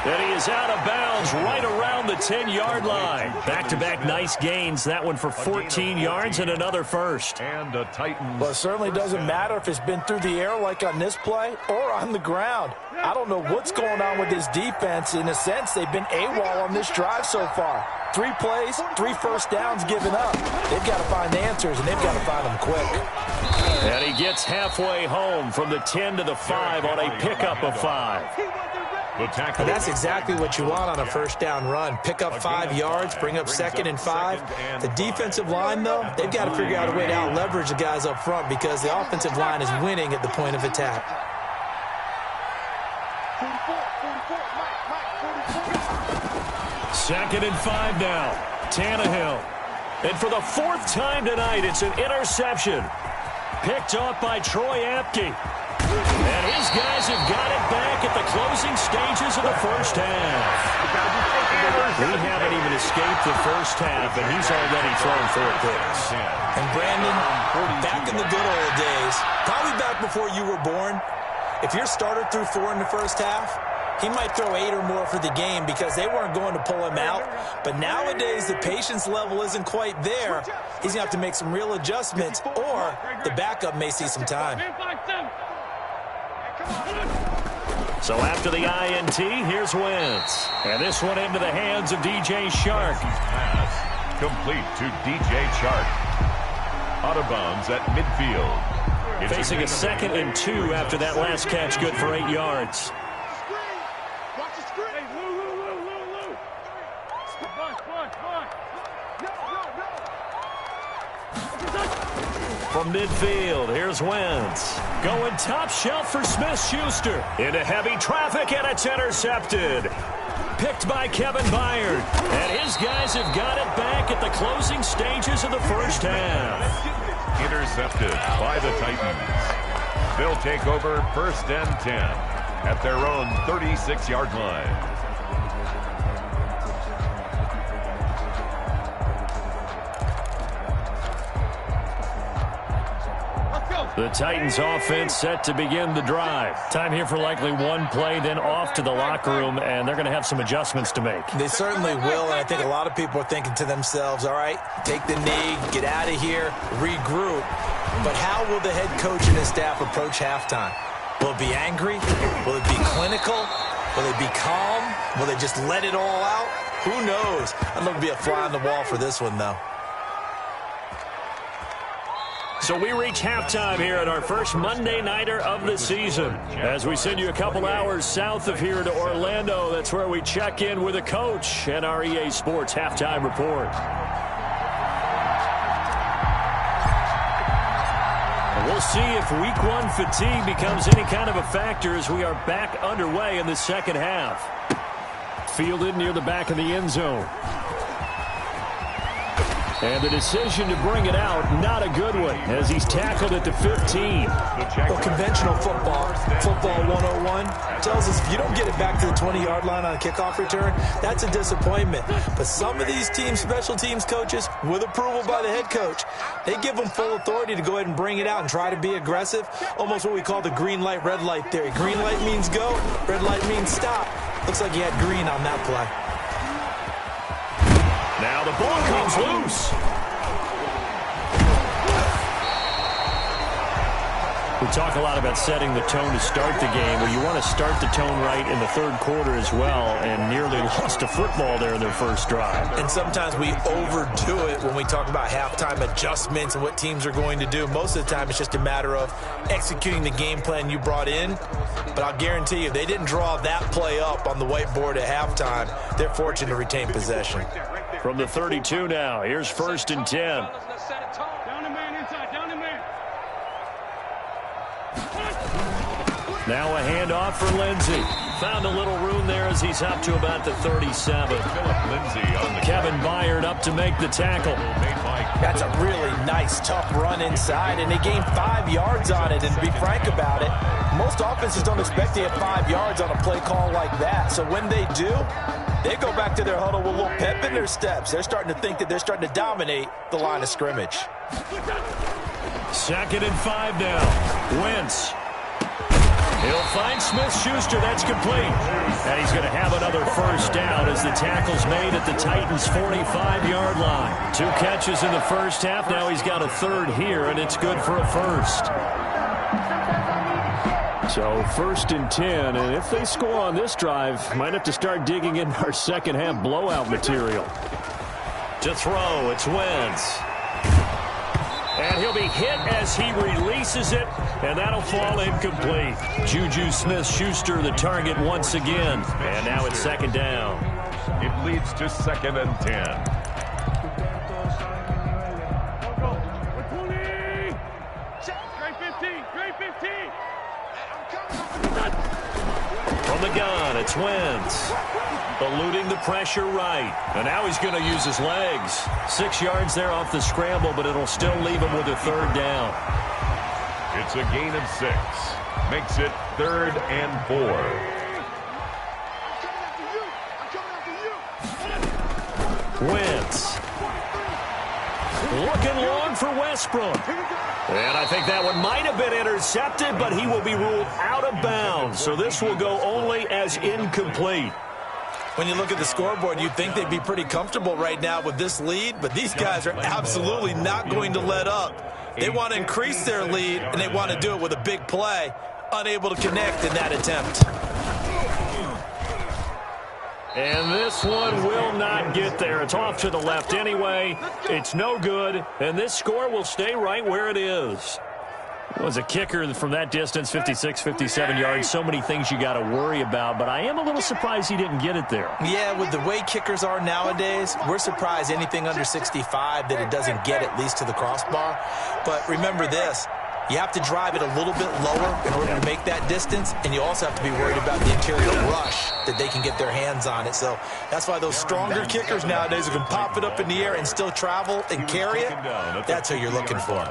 And he is out of bounds right around the 10-yard line. Back-to-back nice gains. That one for 14 yards and another first. And the Titans. Well, it certainly doesn't matter if it's been through the air like on this play or on the ground. I don't know what's going on with this defense. In a sense, they've been AWOL on this drive so far. 3 plays, 3 first downs given up. They've got to find answers, and they've got to find them quick. And he gets halfway home from the 10 to the 5 on a pickup of 5. And that's exactly what you want on a first down run. Pick up 5 yards, bring up 2nd and 5. The defensive line, though, they've got to figure out a way to out-leverage the guys up front because the offensive line is winning at the point of attack. Second and 5 now. Tannehill. And for the 4th time tonight, it's an interception. Picked off by Troy Apke. And his guys have got it back at the closing stages of the first half. We haven't even escaped the first half, and he's already thrown 4 picks. And Brandon, back in the good old days, probably back before you were born, if your starter threw 4 in the first half, he might throw 8 or more for the game because they weren't going to pull him out. But nowadays, the patience level isn't quite there. He's going to have to make some real adjustments, or the backup may see some time. So after the INT, here's Wentz. And this one into the hands of DJ Chark. Pass complete to DJ Chark. Out of bounds at midfield. Facing a 2nd and 2 after that last catch, good for 8 yards. From midfield, here's Wentz. Going top shelf for Smith-Schuster. Into heavy traffic, and it's intercepted. Picked by Kevin Byard. And his guys have got it back at the closing stages of the first half. Intercepted by the Titans. They'll take over 1st and 10 at their own 36-yard line. The Titans offense set to begin the drive. Time here for likely 1 play, then off to the locker room, and they're going to have some adjustments to make. They certainly will, and I think a lot of people are thinking to themselves, all right, take the knee, get out of here, regroup. But how will the head coach and his staff approach halftime? Will it be angry? Will it be clinical? Will it be calm? Will they just let it all out? Who knows? I'd love to be a fly on the wall for this one, though. So we reach halftime here at our first Monday Nighter of the season. As we send you a couple hours south of here to Orlando, that's where we check in with a coach and our EA Sports Halftime Report. We'll see if Week 1 fatigue becomes any kind of a factor as we are back underway in the second half. Fielded near the back of the end zone. And the decision to bring it out, not a good one, as he's tackled at the 15. Well, conventional football 101, tells us if you don't get it back to the 20-yard line on a kickoff return, that's a disappointment. But some of these teams, special teams coaches, with approval by the head coach, they give them full authority to go ahead and bring it out and try to be aggressive, almost what we call the green light, red light theory. Green light means go, red light means stop. Looks like he had green on that play. Now the ball comes loose. We talk a lot about setting the tone to start the game. Well, you want to start the tone right in the third quarter as well, and nearly lost a football there in their first drive. And sometimes we overdo it when we talk about halftime adjustments and what teams are going to do. Most of the time, it's just a matter of executing the game plan you brought in. But I'll guarantee you, if they didn't draw that play up on the whiteboard at halftime, they're fortunate to retain possession. From the 32 now, here's 1st and 10. Down the man inside, down the man. Now a handoff for Lindsey. Found a little room there as he's up to about the 37. Kevin Byard up to make the tackle. That's a really nice, tough run inside, and they gained 5 yards on it. And to be frank about it, most offenses don't expect to get 5 yards on a play call like that. So when they do, they go back to their huddle with a little pep in their steps. They're starting to think that they're starting to dominate the line of scrimmage. 2nd and 5 now. Wentz. He'll find Smith-Schuster. That's complete. And he's going to have another first down as the tackle's made at the Titans' 45-yard line. 2 catches in the first half. Now he's got a third here, and it's good for a first. So 1st and 10, and if they score on this drive, might have to start digging in our second half blowout material. To throw, it's Wentz. And he'll be hit as he releases it, and that'll fall incomplete. Juju Smith-Schuster the target once again, and now it's 2nd down. It leads to 2nd and 10. Great 15, great 15. From the gun, it's Wentz. Eluding the pressure right. And now he's going to use his legs. 6 yards there off the scramble, but it'll still leave him with a 3rd down. It's a gain of 6. Makes it 3rd and 4. Wentz. Looking long for Westbrook. And I think that one might have been intercepted, but he will be ruled out of bounds. So this will go only as incomplete. When you look at the scoreboard, you'd think they'd be pretty comfortable right now with this lead, but these guys are absolutely not going to let up. They want to increase their lead, and they want to do it with a big play. Unable to connect in that attempt. And this one will not get there. It's off to the left anyway. It's no good, and this score will stay right where it is. Was a kicker from that distance, 56, 57 yards. So many things you got to worry about, but I am a little surprised he didn't get it there. Yeah, with the way kickers are nowadays, we're surprised anything under 65 that it doesn't get at least to the crossbar. But remember this, you have to drive it a little bit lower in order to make that distance, and you also have to be worried about the interior rush that they can get their hands on it. So that's why those stronger kickers nowadays who can pop it up in the air and still travel and carry it, that's who you're looking for.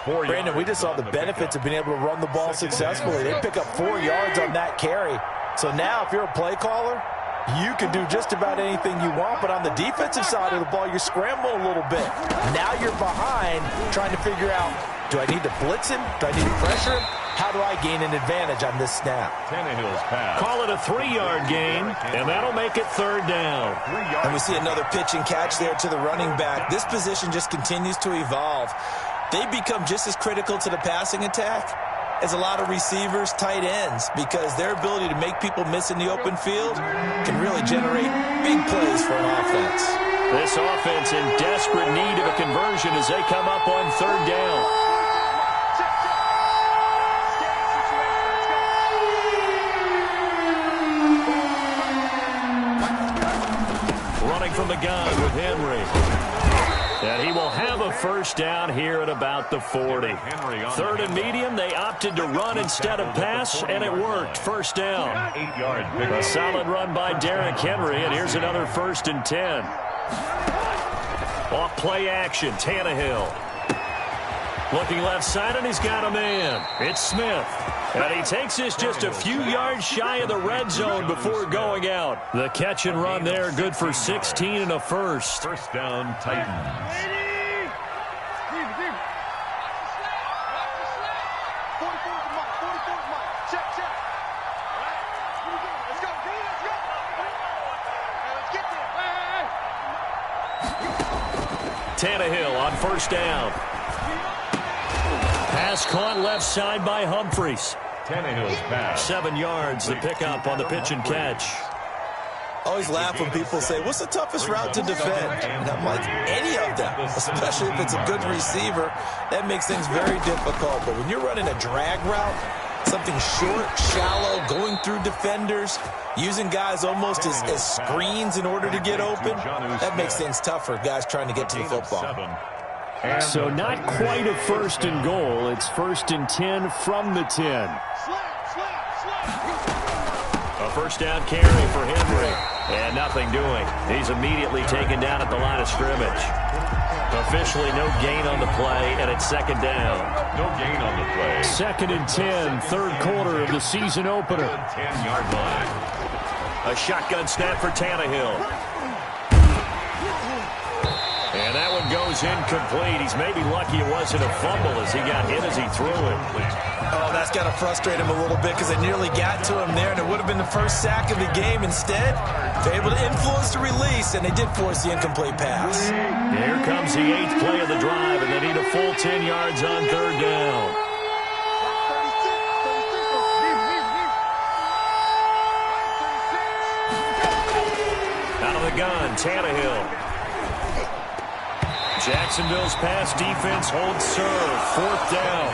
Brandon, we just saw the benefits of being able to run the ball successfully. They pick up 4 yards on that carry. So now if you're a play caller, you can do just about anything you want, but on the defensive side of the ball, you're scrambling a little bit. Now you're behind trying to figure out, do I need to blitz him? Do I need to pressure him? How do I gain an advantage on this snap? Tannehill's pass. Call it a 3-yard gain, and that'll make it 3rd down. And we see another pitch and catch there to the running back. This position just continues to evolve. They become just as critical to the passing attack as a lot of receivers, tight ends, because their ability to make people miss in the open field can really generate big plays for an offense. This offense in desperate need of a conversion as they come up on 3rd down. Running from the gun with Henry. And he will have a first down here at about the 40. 3rd and medium, they opted to run instead of pass, and it worked. First down. A solid run by Derrick Henry, and here's another 1st and 10. Off Play action, Tannehill. Looking left side, and he's got a man. It's Smith. And he takes this just a few yards shy of the red zone before going out. The catch and run there, good for 16 and a first. First down, Titans. Tannehill on first down. Pass caught left side by Humphries. Tannehill's pass. 7 yards, the pickup on the pitch and catch. I always laugh when people say, what's the toughest route to defend? And I'm like, any of them, especially if it's a good receiver. That makes things very difficult. But when you're running a drag route, something short, shallow, going through defenders, using guys almost as screens in order to get open, that makes things tough for guys trying to get to the football. So not quite a first and goal. It's first and 10 from the 10. A first down carry for Henry. And nothing doing. He's immediately taken down at the line of scrimmage. Officially no gain on the play, and it's second down. No gain on the play. Second and 10, third quarter of the season opener. 10-yard line. A shotgun snap for Tannehill. And that one goes incomplete. He's maybe lucky it wasn't a fumble as he got hit as he threw it. Oh, that's got to frustrate him a little bit because they nearly got to him there, and it would have been the first sack of the game. Instead, they're able to influence the release, and they did force the incomplete pass. Here comes the 8th play of the drive, and they need a full 10 yards on third down. Out of the gun, Tannehill. Jacksonville's pass defense holds serve. Fourth down.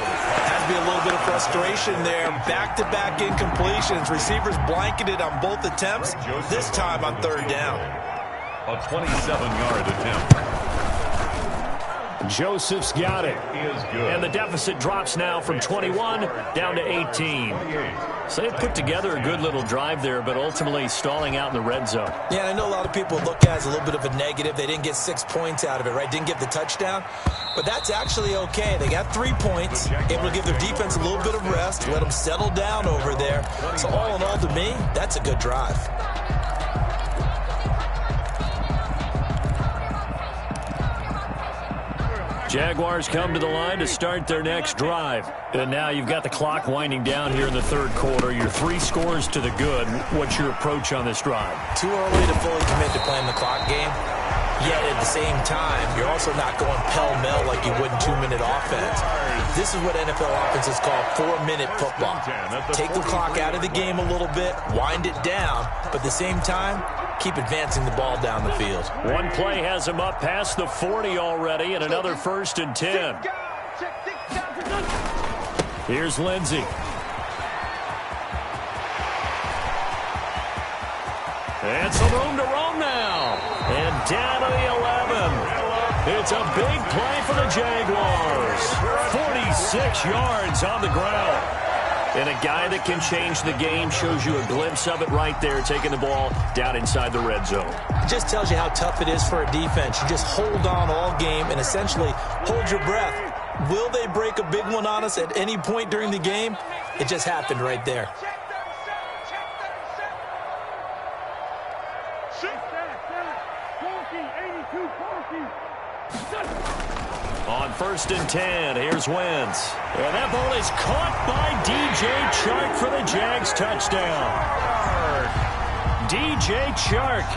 Has to be a little bit of frustration there. Back-to-back incompletions. Receivers blanketed on both attempts. This time on third down. A 27-yard attempt. Joseph's got it. Is good. And the deficit drops now from 21 down to 18. So they put together a good little drive there, but ultimately stalling out in the red zone. Yeah, and I know a lot of people look at it as a little bit of a negative. They didn't get 6 points out of it, right? Didn't get the touchdown. But that's actually okay. They got 3 points, able to give their defense a little bit of rest, let them settle down over there. So all in all, to me, that's a good drive. Jaguars come to the line to start their next drive. And now you've got the clock winding down here in the third quarter. Your 3 scores to the good. What's your approach on this drive? Too early to fully commit to playing the clock game. Yet at the same time, you're also not going pell-mell like you would in 2-minute offense. This is what NFL offenses call 4-minute football. Take the clock out of the game a little bit, wind it down, but at the same time, keep advancing the ball down the field. One play has him up past the 40 already, and another first and 10. Here's Lindsey. And some room to roam now. And down to the 11. It's a big play for the Jaguars. 46 yards on the ground. And a guy that can change the game shows you a glimpse of it right there, taking the ball down inside the red zone. It just tells you how tough it is for a defense. You just hold on all game and essentially hold your breath. Will they break a big one on us at any point during the game? It just happened right there. On first and 10, here's Wentz. And that ball is caught by DJ Chark for the Jags touchdown. DJ Chark,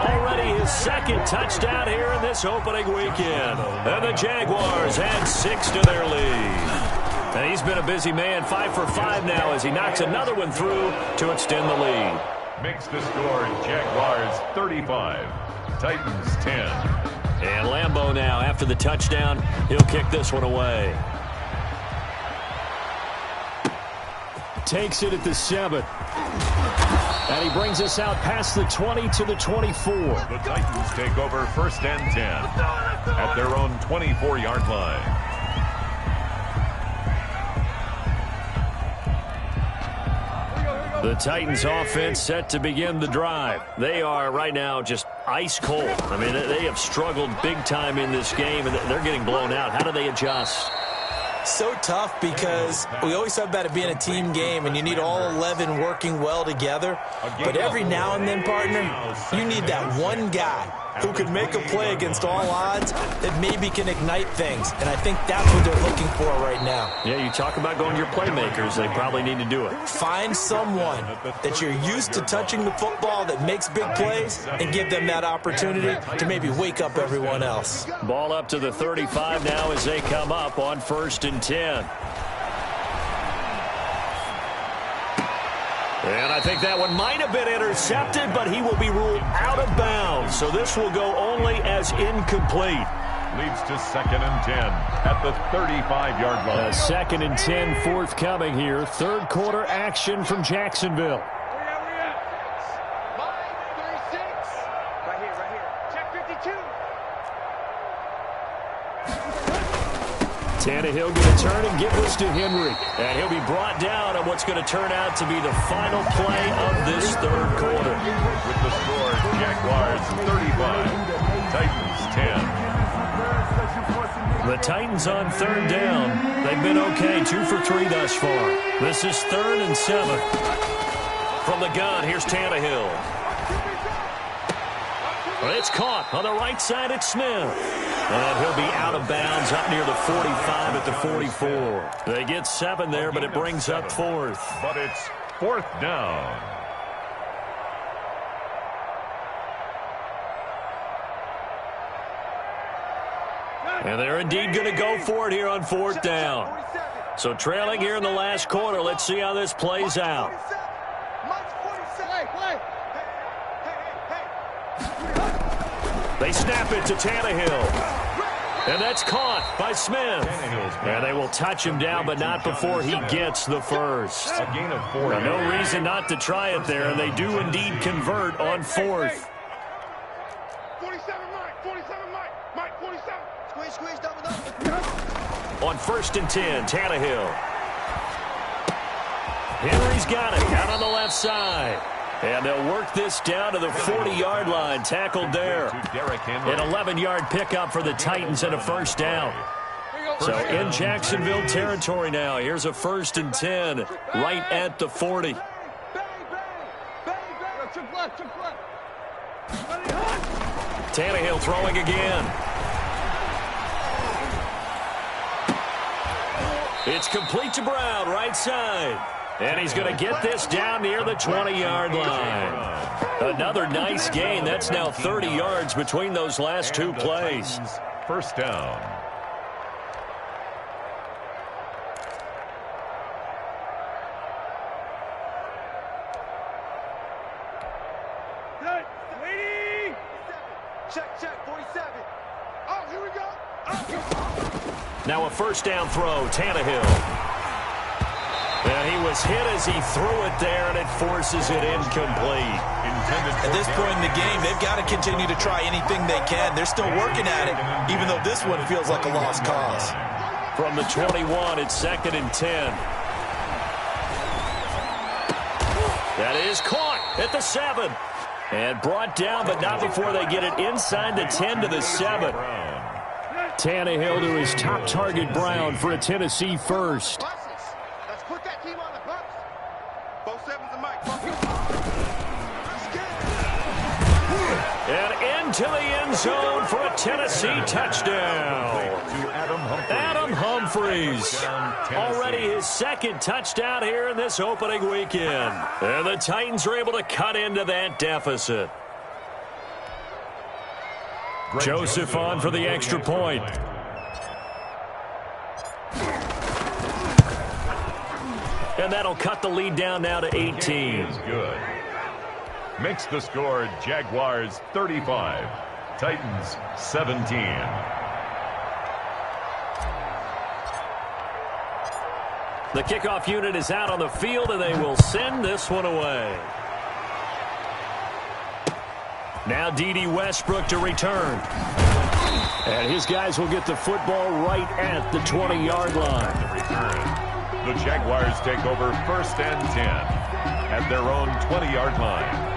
already his second touchdown here in this opening weekend. And the Jaguars add 6 to their lead. And he's been a busy man, 5 for 5 now as he knocks another one through to extend the lead. Makes the score Jaguars 35, Titans 10. And Lambeau now, after the touchdown, he'll kick this one away. Takes it at the 7. And he brings us out past the 20 to the 24. The Titans take over first and 10 at their own 24-yard line. The Titans offense set to begin the drive. They are right now just ice cold. I mean, they have struggled big time in this game, and they're getting blown out. How do they adjust? So tough because we always talk about it being a team game and you need all 11 working well together. But every now and then, partner, you need that one guy who can make a play against all odds that maybe can ignite things. And I think that's what they're looking for right now. Yeah, you talk about going to your playmakers. They probably need to do it. Find someone that you're used to touching the football that makes big plays and give them that opportunity to maybe wake up everyone else. Ball up to the 35 now as they come up on 1st and 10. And I think that one might have been intercepted, but he will be ruled out of bounds. So this will go only as incomplete. Leads to 2nd and 10 at the 35-yard line. 2nd and 10 forthcoming here. Third quarter action from Jacksonville. Right here. Check 52. Tannehill going to turn and give this to Henry. And he'll be brought down on what's going to turn out to be the final play of this third quarter. With the score, Jaguars 35, Titans 10. The Titans on 3rd down. They've been okay, 2 for 3 thus far. This is 3rd and 7. From the gun, here's Tannehill. It's caught on the right side. It's Smith. And he'll be out of bounds up near the 45 at the 44. They get 7 there, but it brings up 4th. But it's 4th down. And they're indeed going to go for it here on 4th down. So trailing here in the last quarter. Let's see how this plays out. They snap it to Tannehill. And that's caught by Smith. And they will touch him down, but not before he gets the first. A gain of 4. Now, no reason not to try it there, and they do indeed convert on 4th. 47, Mike. 47. Squeeze, double. On 1st and 10, Tannehill. Henry's got it out on the left side. And they'll work this down to the 40-yard line, tackled there. An 11-yard pickup for the Titans and a 1st down. So in Jacksonville territory now. Here's a 1st and 10 right at the 40. Tannehill throwing again. It's complete to Brown, right side. And he's going to get this down near the 20-yard line. Another nice gain. That's now 30 yards between those last 2 plays. 1st down. Check, 47. Oh, here we go. Now a 1st down throw, Tannehill. And he was hit as he threw it there, and it forces it incomplete. At this point in the game, they've got to continue to try anything they can. They're still working at it, even though this one feels like a lost cause. From the 21, it's 2nd and 10. That is caught at the 7. And brought down, but not before they get it inside the 10 to the 7. Tannehill to his top target, Brown, for a Tennessee first. Let's put that team on the bus. Both 7s and Mike. And into the end zone for a Tennessee touchdown. Adam Humphries. Already his 2nd touchdown here in this opening weekend. And the Titans are able to cut into that deficit. Joseph on for the extra point. And that'll cut the lead down now to 18. Good. Makes the score Jaguars 35, Titans 17. The kickoff unit is out on the field, and they will send this one away. Now D.D. Westbrook to return. And his guys will get the football right at the 20-yard line. The Jaguars take over 1st and 10 at their own 20-yard line.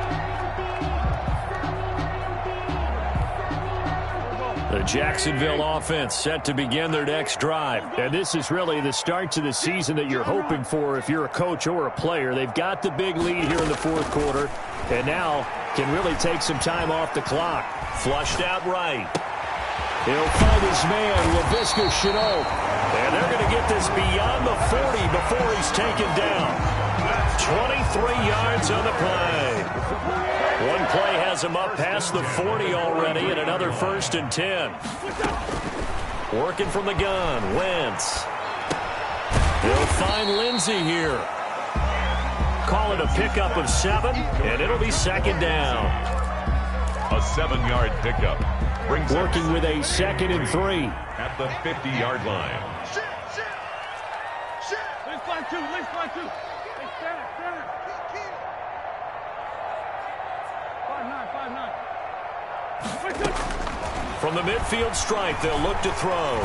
The Jacksonville offense set to begin their next drive. And this is really the start to the season that you're hoping for if you're a coach or a player. They've got the big lead here in the fourth quarter, and now can really take some time off the clock. Flushed out right. He'll find his man, LaVisca Chenault. And they're going to get this beyond the 40 before he's taken down. 23 yards on the play. One play has him up past the 40 already, and another 1st and 10. Working from the gun, Wentz. He'll find Lindsey here. Call it a pickup of 7, and it'll be 2nd down. A 7-yard pickup. Working with a 2nd and 3. At the 50-yard line. Let's line two. Let's line two. From the midfield stripe, they'll look to throw.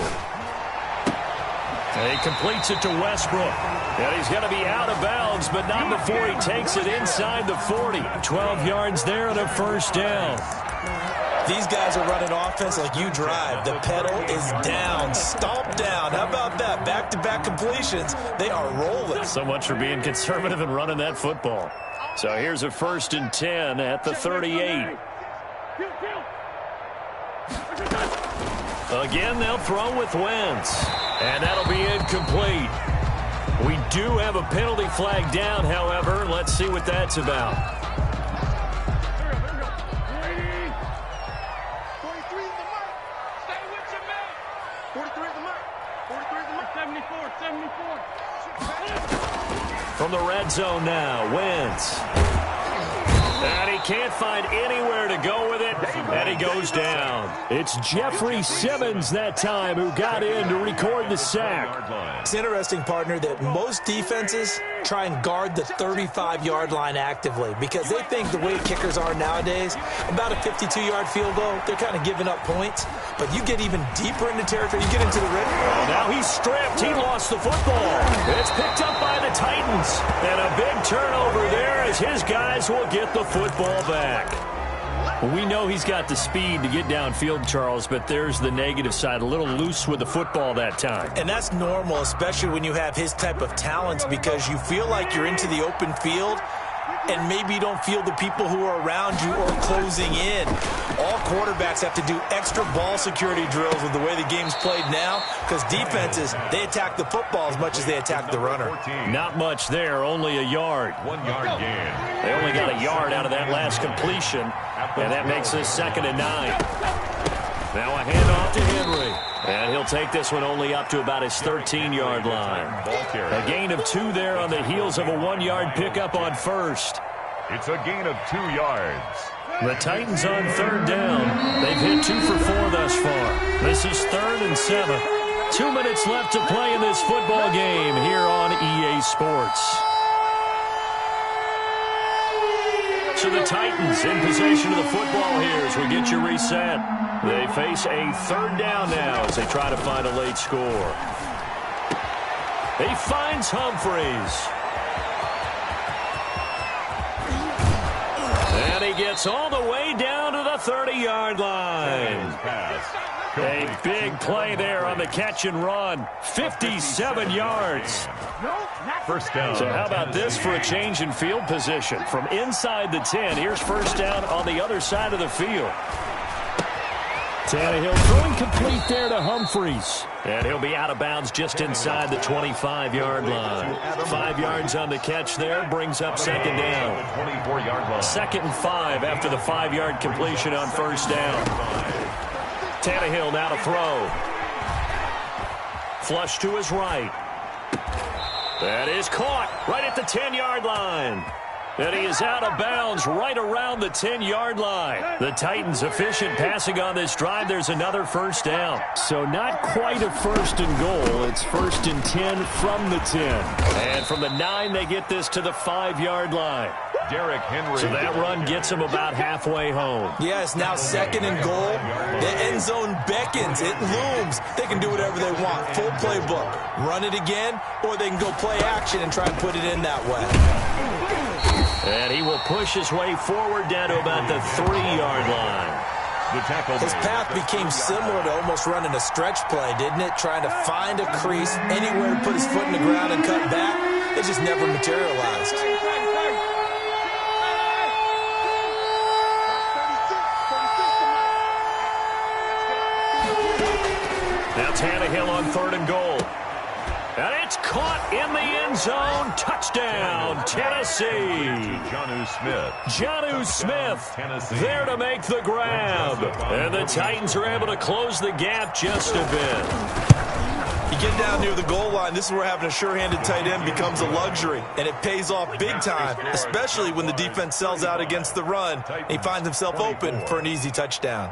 And he completes it to Westbrook. And he's going to be out of bounds, but not before he takes it inside the 40. 12 yards there and a 1st down. These guys are running offense like you drive. The pedal is down, stomp down. How about that? Back-to-back completions. They are rolling. So much for being conservative and running that football. So here's a 1st and 10 at the 38. Again, they'll throw with Wentz. And that'll be incomplete. We do have a penalty flag down, however. Let's see what that's about. 43 is the mark. Stay with your man. 43 is the mark. 43 is the mark. 74. From the red zone now, Wentz. And he can't find anywhere to go with it, and he goes down. It's Jeffrey Simmons that time who got in to record the sack. It's interesting, partner, that most defenses try and guard the 35-yard line actively because they think the way kickers are nowadays, about a 52-yard field goal, they're kind of giving up points. But you get even deeper into territory, you get into the red. Oh, now he's stripped. He lost the football. It's picked up by the Titans. And a big turnover there as his guys will get the football back. We know he's got the speed to get downfield, Charles, but there's the negative side. A little loose with the football that time. And that's normal, especially when you have his type of talents, because you feel like you're into the open field and maybe you don't feel the people who are around you or closing in. All quarterbacks have to do extra ball security drills with the way the game's played now because defenses, they attack the football as much as they attack the runner. Not much there, only a yard. 1 yard gain. They only got a yard out of that last completion, and that makes this 2nd and 9. Now a handoff to Henry. And he'll take this one only up to about his 13-yard line. A gain of 2 there on the heels of a 1-yard pickup on 1st. It's a gain of 2 yards. The Titans on 3rd down. They've hit 2 for 4 thus far. This is 3rd and 7. 2 minutes left to play in this football game here on EA Sports. So the Titans in possession of the football here as we get you reset. They face a 3rd down now as they try to find a late score. He finds Humphries. And he gets all the way down to the 30-yard line. A big play there on the catch and run. 57 yards. 1st down. So how about this for a change in field position? From inside the 10, here's 1st down on the other side of the field. Tannehill throwing complete there to Humphries. And he'll be out of bounds just inside the 25-yard line. 5 yards on the catch there, brings up 2nd down. 24-yard line. 2nd and 5 after the 5-yard completion on 1st down. Tannehill now to throw. Flush to his right. That is caught right at the 10-yard line. And he is out of bounds right around the 10-yard line. The Titans efficient passing on this drive. There's another 1st down. So not quite a 1st and goal. It's 1st and 10 from the 10. And from the 9, they get this to the 5-yard line. Derrick Henry. So that run gets him about halfway home. Yes, now 2nd and goal. The end zone beckons. It looms. They can do whatever they want. Full playbook. Run it again, or they can go play action and try and put it in that way. And he will push his way forward down to about the 3-yard line. His path became similar to almost running a stretch play, didn't it? Trying to find a crease, anywhere to put his foot in the ground and cut back. It just never materialized. Now Tannehill on 3rd and goal. And it's caught in the end zone. Touchdown, Tennessee. Jonnu Smith there to make the grab. And the Titans are able to close the gap just a bit. You get down near the goal line, this is where having a sure-handed tight end becomes a luxury, and it pays off big time, especially when the defense sells out against the run. He finds himself open for an easy touchdown.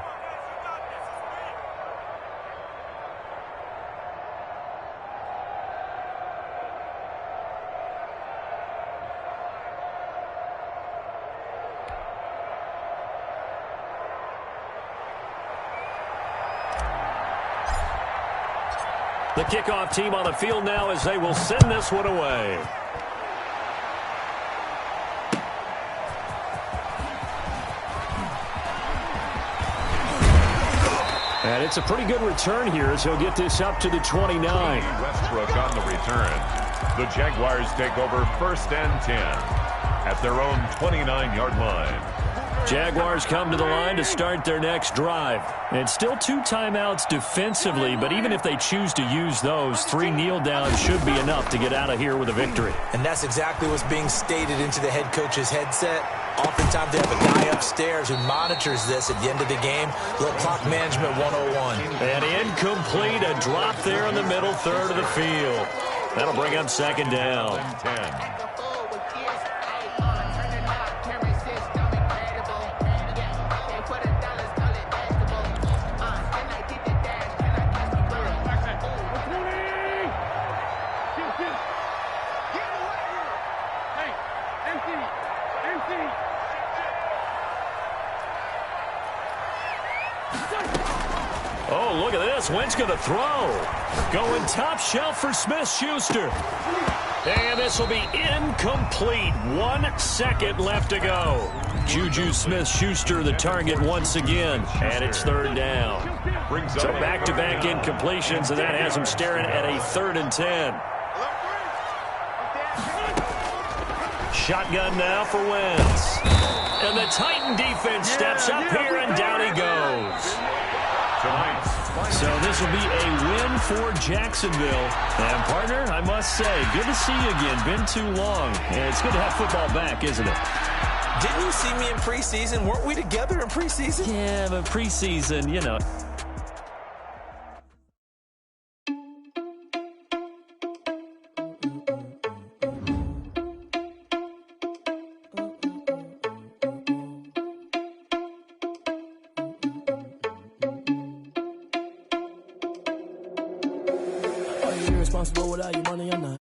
The kickoff team on the field now as they will send this one away. And it's a pretty good return here as he'll get this up to the 29. Westbrook on the return. The Jaguars take over 1st and 10 at their own 29-yard line. Jaguars come to the line to start their next drive. And still 2 timeouts defensively, but even if they choose to use those, 3 kneel downs should be enough to get out of here with a victory. And that's exactly what's being stated into the head coach's headset. Oftentimes they have a guy upstairs who monitors this at the end of the game. Little clock management 101. And incomplete, a drop there in the middle third of the field. That'll bring up 2nd down. 10. Oh, look at this. Wentz going to throw. Going top shelf for Smith-Schuster. And this will be incomplete. 1 second left to go. Juju Smith-Schuster the target once again. And it's 3rd down. So back-to-back incompletions, and that has him staring at a 3rd and 10. Shotgun now for Wentz. And the Titan defense steps up here, and down he goes. So this will be a win for Jacksonville. And, partner, I must say, good to see you again. Been too long. And it's good to have football back, isn't it? Didn't you see me in preseason? Weren't we together in preseason? Yeah, but preseason, you know. Are you irresponsible without your money or not?